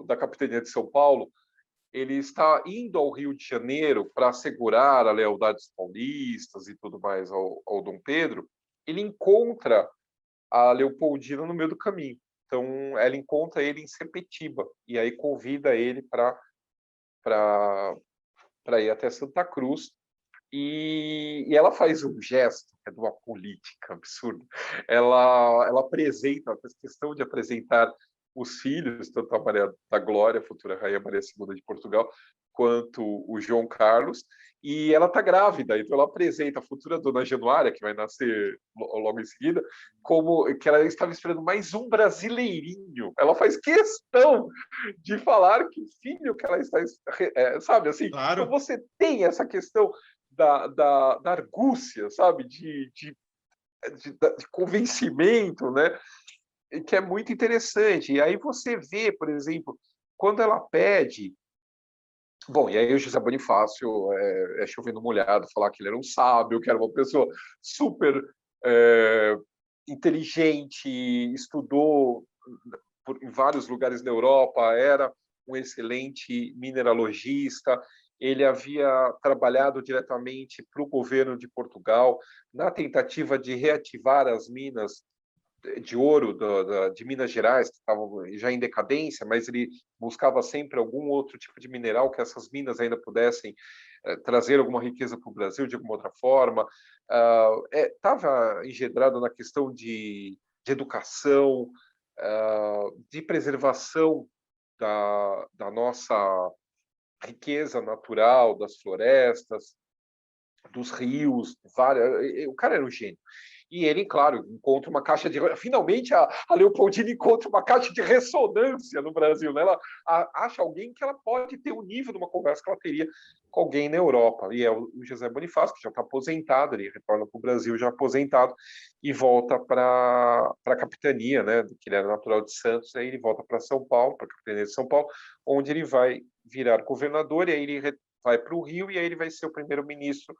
da capitania de São Paulo, ele está indo ao Rio de Janeiro para assegurar a lealdade dos paulistas e tudo mais ao Dom Pedro, ele encontra a Leopoldina no meio do caminho. Então, ela encontra ele em Sepetiba, e aí convida ele para ir até Santa Cruz, e ela faz um gesto que é de uma política absurda. Ela apresenta, a questão de apresentar os filhos, tanto a Maria da Glória, a futura Rainha Maria II de Portugal, quanto o João Carlos, e ela está grávida, então ela apresenta a futura Dona Januária, que vai nascer logo em seguida, como que ela estava esperando mais um brasileirinho. Ela faz questão de falar que o filho que ela está, sabe, assim, então Claro. você tem essa questão da argúcia, sabe, de convencimento, né? Que é muito interessante. E aí você vê, por exemplo, quando ela pede. Bom, e aí o José Bonifácio é chovendo molhado, falar que ele era um sábio, que era uma pessoa super inteligente, estudou em vários lugares da Europa, era um excelente mineralogista, ele havia trabalhado diretamente para o governo de Portugal na tentativa de reativar as minas de ouro de Minas Gerais, que estavam já em decadência, mas ele buscava sempre algum outro tipo de mineral que essas minas ainda pudessem trazer alguma riqueza para o Brasil de alguma outra forma. Estava engendrado na questão de educação, de preservação da nossa riqueza natural, das florestas, dos rios, o cara era um gênio. E ele, claro, encontra uma caixa de... Finalmente, a Leopoldina encontra uma caixa de ressonância no Brasil. Né? Ela acha alguém que ela pode ter o nível de uma conversa que ela teria com alguém na Europa. E é o José Bonifácio, que já está aposentado, ele retorna para o Brasil já aposentado e volta para a capitania, né? Que ele era natural de Santos, aí ele volta para São Paulo, para a capitania de São Paulo, onde ele vai virar governador, e aí ele vai para o Rio, e aí ele vai ser o primeiro-ministro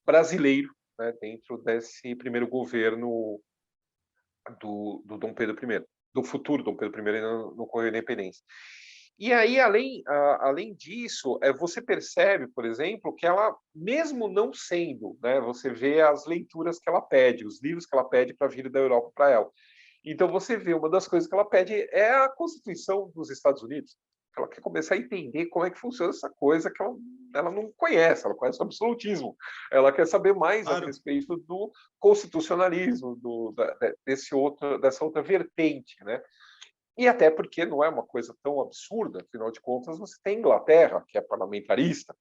brasileiro, né, dentro desse primeiro governo do Dom Pedro I, do futuro Dom Pedro I, no ocorreu a independência. E aí, além disso, você percebe, por exemplo, que ela, mesmo não sendo, né, você vê as leituras que ela pede, os livros que ela pede para vir da Europa para ela. Então, você vê, uma das coisas que ela pede é a Constituição dos Estados Unidos. Ela quer começar a entender como é que funciona essa coisa que ela não conhece, ela conhece o absolutismo. Ela quer saber mais a Claro. respeito do constitucionalismo, dessa outra vertente, né? E até porque não é uma coisa tão absurda, afinal de contas, você tem a Inglaterra, que é parlamentarista,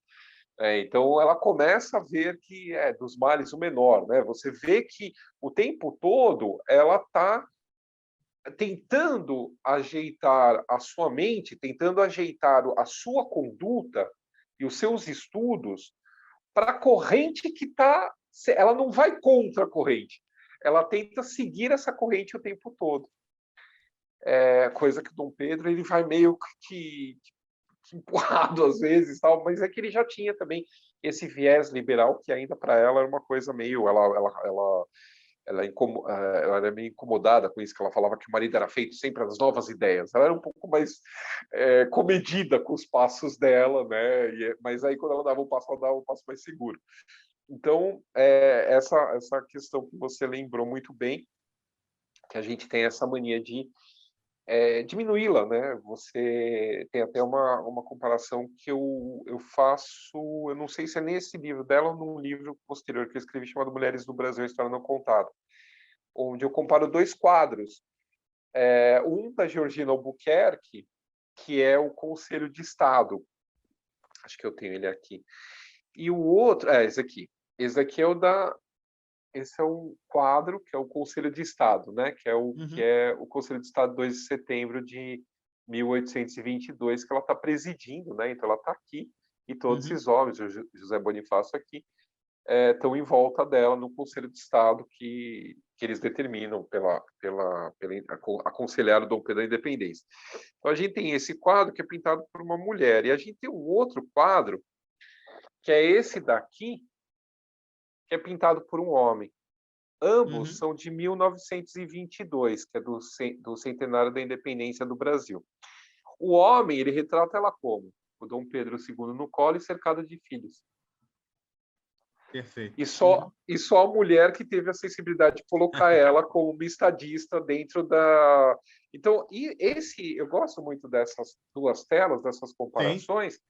então ela começa a ver que é dos males o menor, né? Você vê que o tempo todo ela está tentando ajeitar a sua mente, tentando ajeitar a sua conduta e os seus estudos para a corrente que está... Ela não vai contra a corrente, ela tenta seguir essa corrente o tempo todo. Coisa que o Dom Pedro ele vai meio que empurrado às vezes, tal, mas é que ele já tinha também esse viés liberal que ainda para ela era uma coisa meio... Ela era meio incomodada com isso, que ela falava que o marido era feito sempre às novas ideias. Ela era um pouco mais comedida com os passos dela, né? Mas aí quando ela dava ela dava um passo mais seguro. Então, essa questão que você lembrou muito bem, que a gente tem essa mania de diminuí-la, né? Você tem até uma comparação que eu faço, eu não sei se é nesse livro dela ou num livro posterior que eu escrevi chamado Mulheres do Brasil, a História Não Contada, onde eu comparo dois quadros. Um da Georgina Albuquerque, que é o Conselho de Estado. Acho que eu tenho ele aqui. E o outro... esse aqui. Esse aqui é o esse é um quadro que é o Conselho de Estado, né? Que Uhum, é o Conselho de Estado 2 de setembro de 1822, que ela está presidindo, né? Então ela está aqui e todos uhum. esses homens, o José Bonifácio aqui, estão em volta dela no Conselho de Estado que eles determinam pela aconselhar o Dom Pedro da Independência. Então a gente tem esse quadro que é pintado por uma mulher e a gente tem um outro quadro que é esse daqui, que é pintado por um homem. Ambos Uhum. são de 1922, que é do centenário da independência do Brasil. O homem, ele retrata ela como? O Dom Pedro II no colo e cercado de filhos. Perfeito. E Uhum. só a mulher que teve a sensibilidade de colocar ela como uma estadista dentro da... Então, eu gosto muito dessas duas telas, dessas Sim, comparações,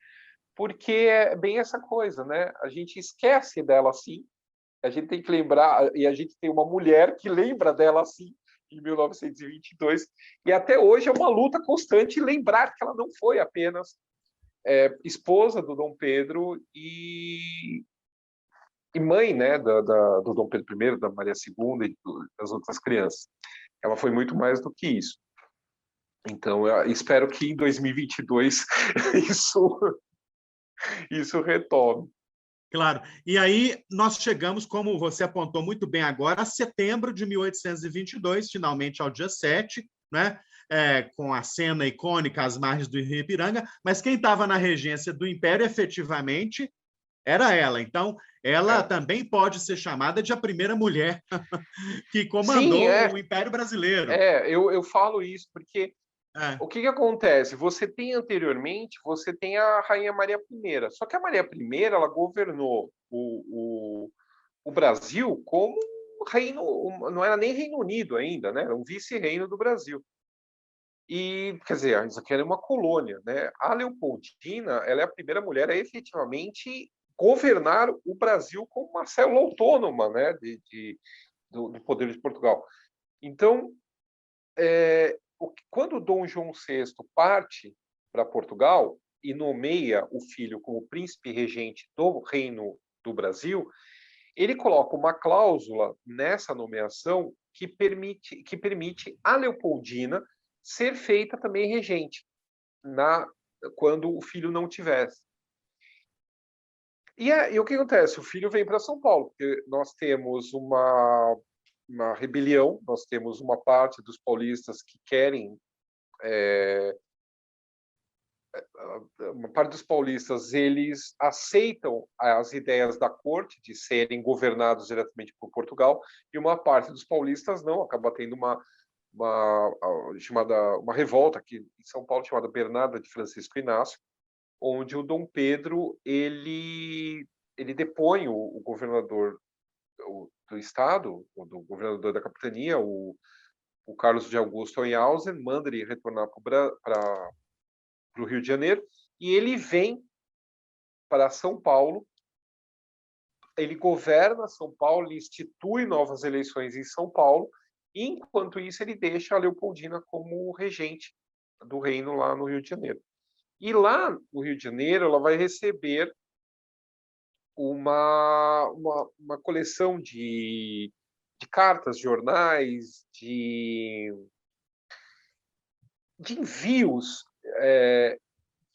porque é bem essa coisa, né? A gente esquece dela assim, a gente tem que lembrar, e a gente tem uma mulher que lembra dela assim, em 1922, e até hoje é uma luta constante lembrar que ela não foi apenas esposa do Dom Pedro e mãe, né, do Dom Pedro I, da Maria II e das outras crianças. Ela foi muito mais do que isso. Então, eu espero que em 2022 isso, isso retome. claro. E aí nós chegamos, como você apontou muito bem agora, a setembro de 1822, finalmente ao dia 7, né? Com a cena icônica às margens do Rio Ipiranga, mas quem estava na regência do Império efetivamente era ela. Então, ela É. também pode ser chamada de a primeira mulher que Sim, comandou o Império Brasileiro. eu falo isso porque É. o que acontece? Você tem anteriormente, você tem a Rainha Maria I. Só que a Maria I, ela governou o Brasil como reino, não era nem Reino Unido ainda, né? Era um vice-reino do Brasil. E, quer dizer, isso aqui era uma colônia, né? A Leopoldina, ela é a primeira mulher a efetivamente governar o Brasil como uma célula autônoma, né? Do poder de Portugal. Então, quando Dom João VI parte para Portugal e nomeia o filho como príncipe regente do Reino do Brasil, ele coloca uma cláusula nessa nomeação que permite a Leopoldina ser feita também regente quando o filho não tivesse. E o que acontece? O filho vem para São Paulo, porque nós temos uma rebelião, nós temos uma parte dos paulistas que querem uma parte dos paulistas, eles aceitam as ideias da corte de serem governados diretamente por Portugal, e uma parte dos paulistas não, acaba tendo uma revolta aqui em São Paulo chamada Bernarda de Francisco Inácio, onde o Dom Pedro ele depõe o governador do estado, do governador da capitania, o Carlos de Augusto Oiausen, manda ele retornar para o Rio de Janeiro, e ele vem para São Paulo, ele governa São Paulo, ele institui novas eleições em São Paulo, e enquanto isso ele deixa a Leopoldina como regente do reino lá no Rio de Janeiro. E lá no Rio de Janeiro ela vai receber uma coleção de cartas, jornais, de envios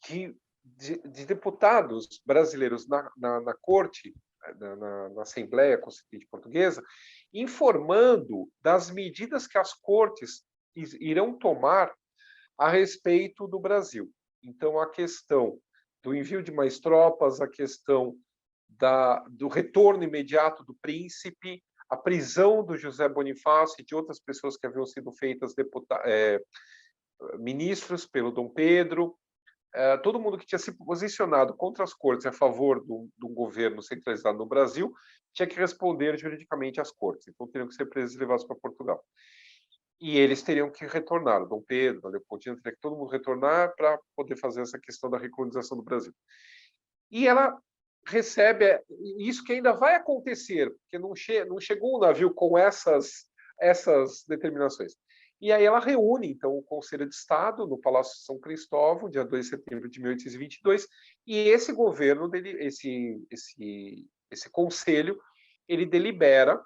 de deputados brasileiros na corte, na Assembleia Constituinte Portuguesa, informando das medidas que as cortes irão tomar a respeito do Brasil. Então, a questão do envio de mais tropas, a questão do retorno imediato do príncipe, a prisão do José Bonifácio e de outras pessoas que haviam sido feitas ministros pelo Dom Pedro, todo mundo que tinha se posicionado contra as cortes a favor do governo centralizado no Brasil tinha que responder juridicamente às cortes. Então, teriam que ser presos e levados para Portugal. E eles teriam que retornar, o Dom Pedro, a Leopoldina, teria que todo mundo retornar para poder fazer essa questão da recolonização do Brasil. E ela recebe isso que ainda vai acontecer, porque não chegou um navio com essas determinações. E aí ela reúne, então, o Conselho de Estado no Palácio São Cristóvão, dia 2 de setembro de 1822, e esse governo, esse conselho, ele delibera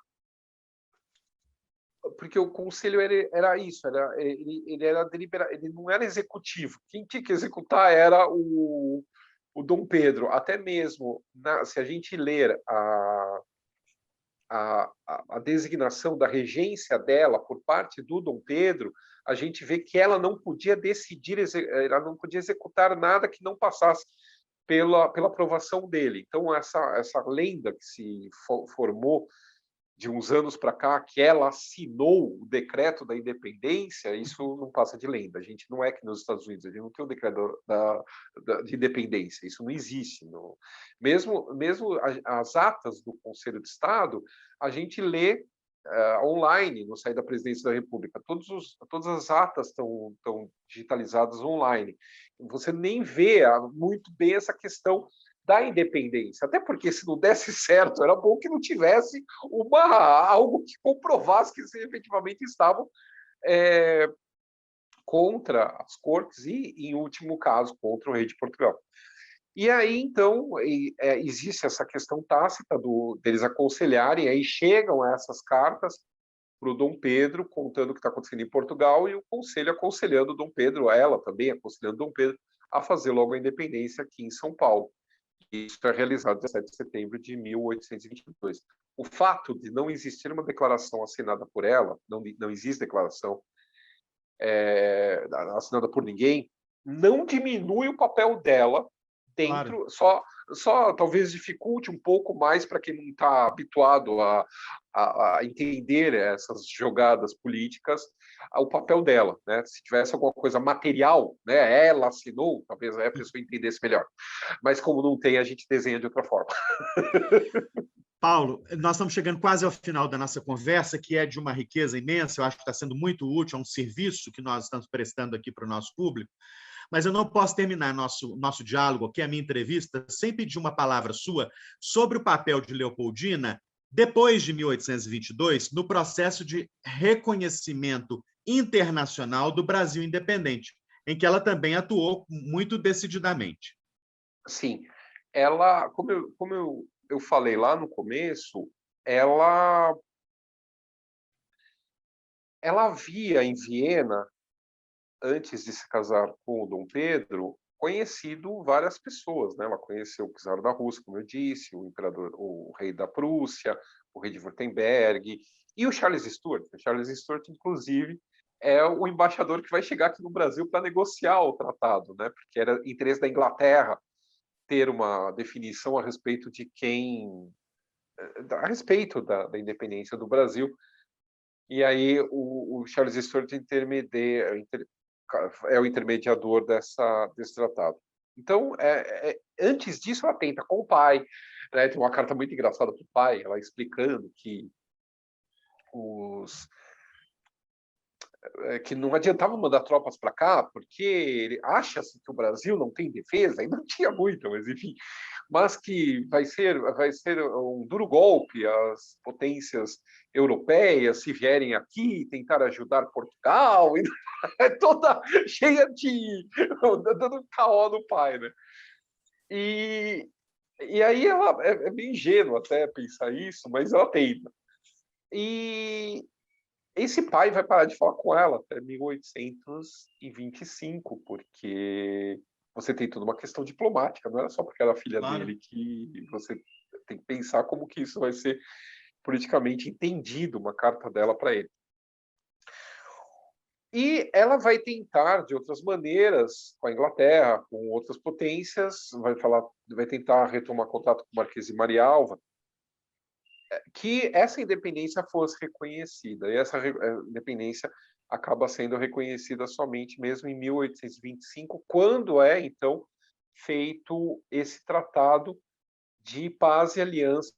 porque o conselho era isso, ele era deliberado, ele não era executivo. Quem tinha que executar era o Dom Pedro. Até mesmo, se a gente ler a designação da regência dela por parte do Dom Pedro, a gente vê que ela não podia decidir, ela não podia executar nada que não passasse pela aprovação dele. Então, essa lenda que se formou de uns anos para cá, que ela assinou o decreto da independência, isso não passa de lenda. A gente não é que nos Estados Unidos, a gente não tem o decreto de independência, isso não existe. Não. Mesmo as atas do Conselho de Estado, a gente lê online no site da Presidência da República. Todas as atas estão digitalizadas online. Você nem vê muito bem essa questão da independência, até porque se não desse certo, era bom que não tivesse algo que comprovasse que eles efetivamente estavam contra as cortes e, em último caso, contra o rei de Portugal. E aí, então, existe essa questão tácita deles aconselharem, aí chegam essas cartas para o Dom Pedro, contando o que está acontecendo em Portugal, e o conselho aconselhando o Dom Pedro, ela também aconselhando o Dom Pedro, a fazer logo a independência aqui em São Paulo. Isso é realizado em 17 de setembro de 1822. O fato de não existir uma declaração assinada por ela, não existe declaração assinada por ninguém, não diminui o papel dela dentro, claro. Só talvez dificulte um pouco mais para quem não está habituado a entender essas jogadas políticas, o papel dela, né? Se tivesse alguma coisa material, né? Ela assinou, talvez a pessoa entendesse melhor. Mas como não tem, a gente desenha de outra forma. Paulo, nós estamos chegando quase ao final da nossa conversa, que é de uma riqueza imensa, eu acho que está sendo muito útil, é um serviço que nós estamos prestando aqui para o nosso público, mas eu não posso terminar nosso diálogo aqui, a minha entrevista, sem pedir uma palavra sua sobre o papel de Leopoldina, depois de 1822, no processo de reconhecimento internacional do Brasil independente, em que ela também atuou muito decididamente. Sim, ela, como eu falei lá no começo, ela havia em Viena, antes de se casar com o Dom Pedro, conhecido várias pessoas, né? Ela conheceu o czar da Rússia, como eu disse, o imperador, o rei da Prússia, o rei de Württemberg e o Charles Stuart. O Charles Stuart, inclusive, é o embaixador que vai chegar aqui no Brasil para negociar o tratado, né? Porque era interesse da Inglaterra ter uma definição a respeito de a respeito da independência do Brasil. E aí o Charles Stuart é o intermediador desse tratado. Então, antes disso, ela tenta com o pai, né? Tem uma carta muito engraçada para o pai, ela explicando que que não adiantava mandar tropas para cá, porque ele acha-se que o Brasil não tem defesa, e não tinha muita, mas enfim, mas que vai ser um duro golpe as potências europeias se vierem aqui tentar ajudar Portugal, e é toda cheia dando caô no pai, né? E aí ela é bem ingênua até pensar isso, mas ela tenta. E esse pai vai parar de falar com ela até 1825, porque você tem toda uma questão diplomática, não era só porque era filha dele que você tem que pensar como que isso vai ser politicamente entendido, uma carta dela para ele. E ela vai tentar, de outras maneiras, com a Inglaterra, com outras potências, vai tentar retomar contato com o Marquês de Marialva, que essa independência fosse reconhecida. E essa independência acaba sendo reconhecida somente mesmo em 1825, quando é, então, feito esse tratado de paz e aliança.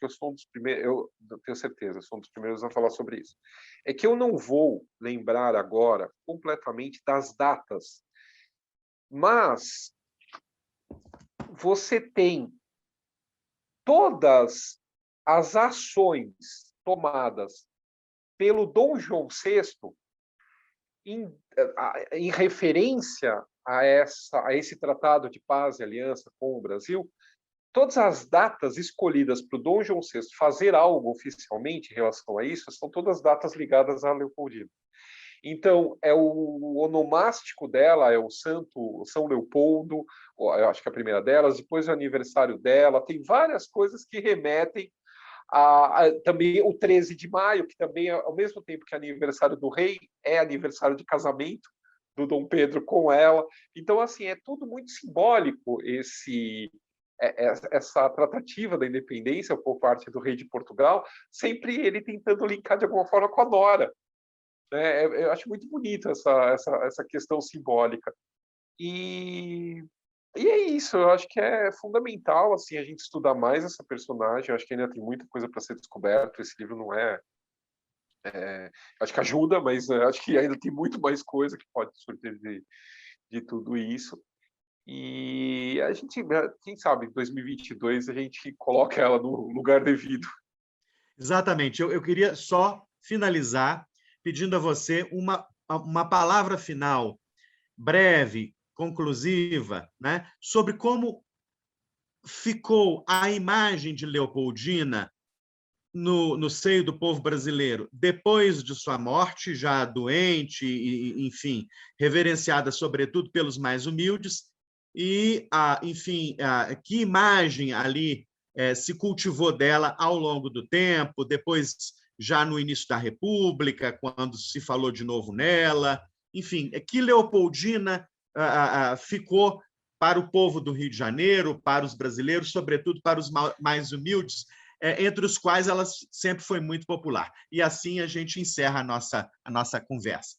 Eu sou um dos primeiros, eu tenho certeza, sou um dos primeiros a falar sobre isso. É que eu não vou lembrar agora completamente das datas, mas você tem todas as ações tomadas pelo Dom João VI em referência a esse tratado de paz e aliança com o Brasil, todas as datas escolhidas para o Dom João VI fazer algo oficialmente em relação a isso são todas datas ligadas a Leopoldina. Então, é o onomástico dela, é o Santo São Leopoldo, eu acho que é a primeira delas, depois é o aniversário dela, tem várias coisas que remetem também o 13 de maio, que também, ao mesmo tempo que é aniversário do rei, é aniversário de casamento do Dom Pedro com ela. Então, assim, é tudo muito simbólico essa tratativa da independência por parte do rei de Portugal, sempre ele tentando linkar de alguma forma com a Nora. Eu acho muito bonito essa questão simbólica. E é isso, eu acho que é fundamental assim, a gente estudar mais essa personagem, eu acho que ainda tem muita coisa para ser descoberto, esse livro não acho que ajuda, mas acho que ainda tem muito mais coisa que pode surgir de tudo isso. E a gente, quem sabe, em 2022 a gente coloca ela no lugar devido. Exatamente. Eu queria só finalizar pedindo a você uma palavra final, breve, conclusiva, né, sobre como ficou a imagem de Leopoldina no seio do povo brasileiro depois de sua morte, já doente, e, enfim, reverenciada sobretudo pelos mais humildes, e, enfim, que imagem ali se cultivou dela ao longo do tempo, depois já no início da República, quando se falou de novo nela, enfim, que Leopoldina ficou para o povo do Rio de Janeiro, para os brasileiros, sobretudo para os mais humildes, entre os quais ela sempre foi muito popular. E assim a gente encerra a nossa conversa.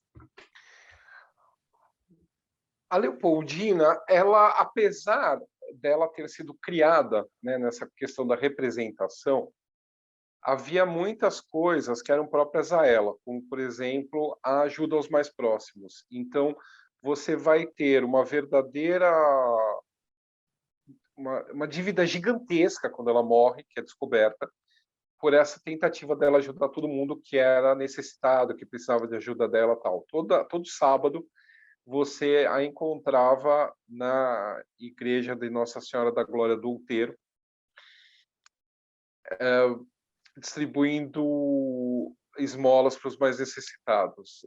A Leopoldina, ela, apesar dela ter sido criada, né, nessa questão da representação, havia muitas coisas que eram próprias a ela, como, por exemplo, a ajuda aos mais próximos. Então, você vai ter uma verdadeira uma dívida gigantesca quando ela morre, que é descoberta, por essa tentativa dela ajudar todo mundo que era necessitado, que precisava de ajuda dela, tal. Todo sábado você a encontrava na igreja de Nossa Senhora da Glória do Outeiro, distribuindo esmolas para os mais necessitados.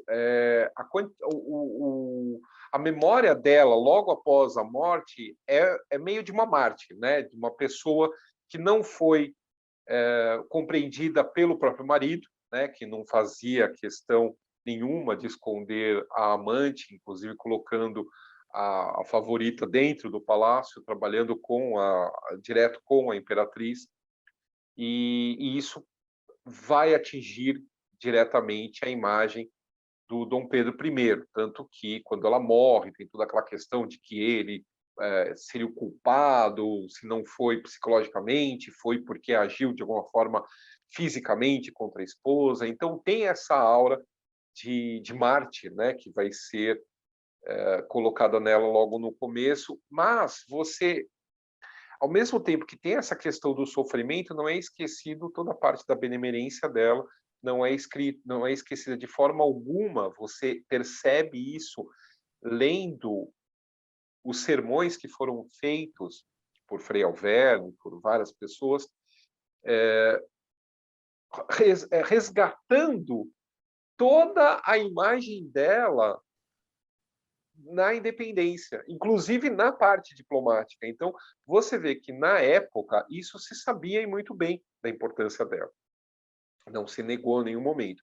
A memória dela, logo após a morte, é meio de uma mártir, né? De uma pessoa que não foi compreendida pelo próprio marido, né? Que não fazia questão nenhuma de esconder a amante, inclusive colocando a favorita dentro do palácio, trabalhando direto com a imperatriz. E isso vai atingir diretamente a imagem do Dom Pedro I, tanto que quando ela morre tem toda aquela questão de que ele seria o culpado, se não foi psicologicamente, foi porque agiu de alguma forma fisicamente contra a esposa. Então tem essa aura de mártir, né, que vai ser colocada nela logo no começo, mas você, ao mesmo tempo que tem essa questão do sofrimento, não é esquecido toda a parte da benemerência dela, não é esquecida de forma alguma. Você percebe isso lendo os sermões que foram feitos por Frei Alverno, por várias pessoas, resgatando toda a imagem dela na independência, inclusive na parte diplomática. Então, você vê que, na época, isso se sabia muito bem da importância dela. Não se negou em nenhum momento.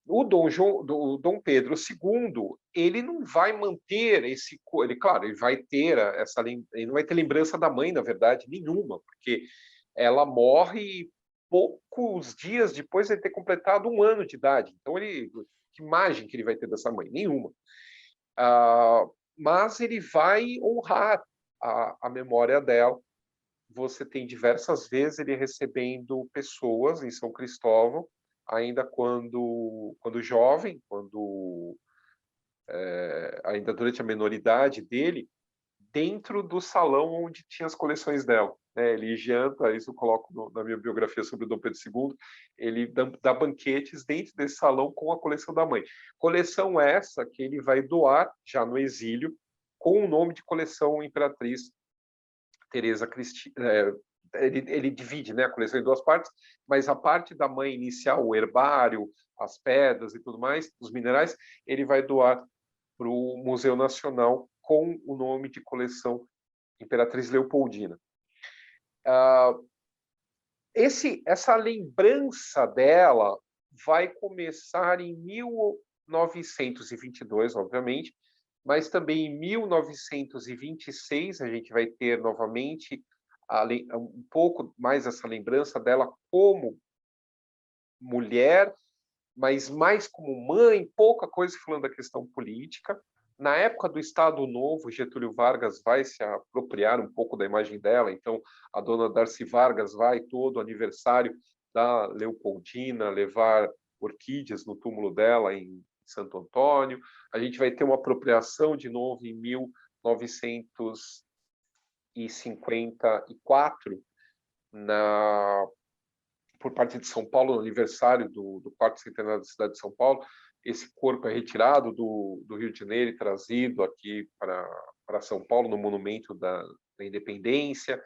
O Dom Pedro II, ele não vai manter claro, ele vai ter ele não vai ter lembrança da mãe, na verdade, nenhuma, porque ela morre poucos dias depois de ter completado 1 ano de idade. Então, que imagem que ele vai ter dessa mãe? Nenhuma. Mas ele vai honrar a memória dela. Você tem diversas vezes ele recebendo pessoas em São Cristóvão, ainda quando jovem, ainda durante a menoridade dele, dentro do salão onde tinha as coleções dela. Ele janta, isso eu coloco na minha biografia sobre o Dom Pedro II, ele dá banquetes dentro desse salão com a coleção da mãe. Coleção essa que ele vai doar, já no exílio, com o nome de coleção Imperatriz Teresa Cristina. Ele divide, né, a coleção em duas partes, mas a parte da mãe inicial, o herbário, as pedras e tudo mais, os minerais, ele vai doar para o Museu Nacional com o nome de coleção Imperatriz Leopoldina. Essa lembrança dela vai começar em 1922, obviamente, mas também em 1926 a gente vai ter novamente um pouco mais essa lembrança dela como mulher, mas mais como mãe, pouca coisa falando da questão política. Na época do Estado Novo, Getúlio Vargas vai se apropriar um pouco da imagem dela, então a dona Darcy Vargas vai todo aniversário da Leopoldina levar orquídeas no túmulo dela em Santo Antônio. A gente vai ter uma apropriação de novo em 1954 por parte de São Paulo, no aniversário do quarto centenário da cidade de São Paulo. Esse corpo é retirado do Rio de Janeiro e trazido aqui para São Paulo, no Monumento da Independência.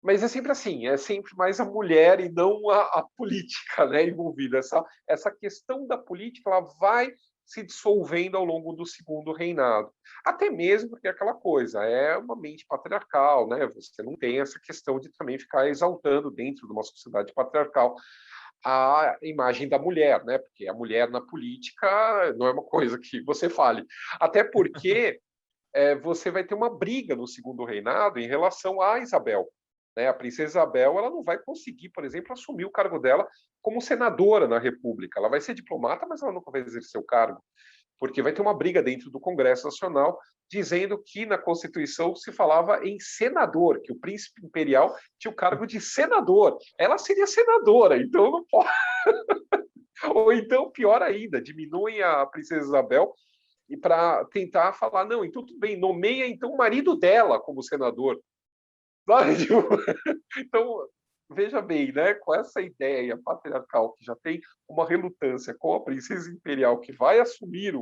Mas é sempre assim, é sempre mais a mulher e não a política, né, envolvida. Essa questão da política ela vai se dissolvendo ao longo do segundo reinado. Até mesmo porque é aquela coisa, é uma mente patriarcal, né? Você não tem essa questão de também ficar exaltando dentro de uma sociedade patriarcal a imagem da mulher, né? Porque a mulher na política não é uma coisa que você fale. Até porque você vai ter uma briga no segundo reinado em relação a Isabel. Né? A princesa Isabel ela não vai conseguir, por exemplo, assumir o cargo dela como senadora na República. Ela vai ser diplomata, mas ela nunca vai exercer o cargo, porque vai ter uma briga dentro do Congresso Nacional dizendo que na Constituição se falava em senador, que o príncipe imperial tinha o cargo de senador. Ela seria senadora, então não pode. Ou então, pior ainda, diminuem a princesa Isabel e para tentar falar, não, então tudo bem, nomeia então o marido dela como senador. Então, veja bem, né, com essa ideia patriarcal que já tem uma relutância com a princesa imperial que vai assumir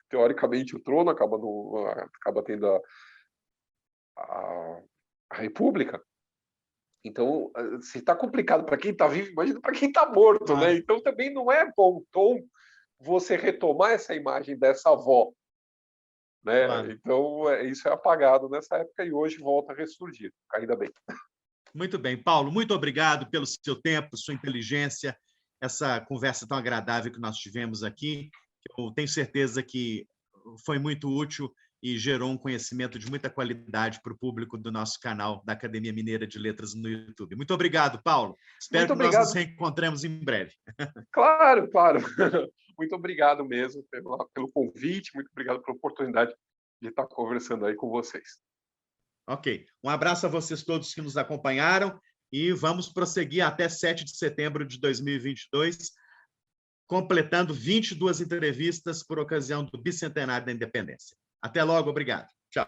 teoricamente o trono, acaba tendo a república. Então, se está complicado para quem está vivo, imagina para quem está morto, né? Então também não é bom tom você retomar essa imagem dessa avó, né? Claro. Então isso é apagado nessa época e hoje volta a ressurgir, ainda bem. Muito bem, Paulo, muito obrigado pelo seu tempo, sua inteligência, essa conversa tão agradável que nós tivemos aqui. Eu tenho certeza que foi muito útil e gerou um conhecimento de muita qualidade para o público do nosso canal da Academia Mineira de Letras no YouTube. Muito obrigado, Paulo. Espero que nós nos reencontremos em breve. Claro, claro. Muito obrigado mesmo pelo convite, muito obrigado pela oportunidade de estar conversando aí com vocês. Ok. Um abraço a vocês todos que nos acompanharam e vamos prosseguir até 7 de setembro de 2022, completando 22 entrevistas por ocasião do bicentenário da independência. Até logo, obrigado. Tchau.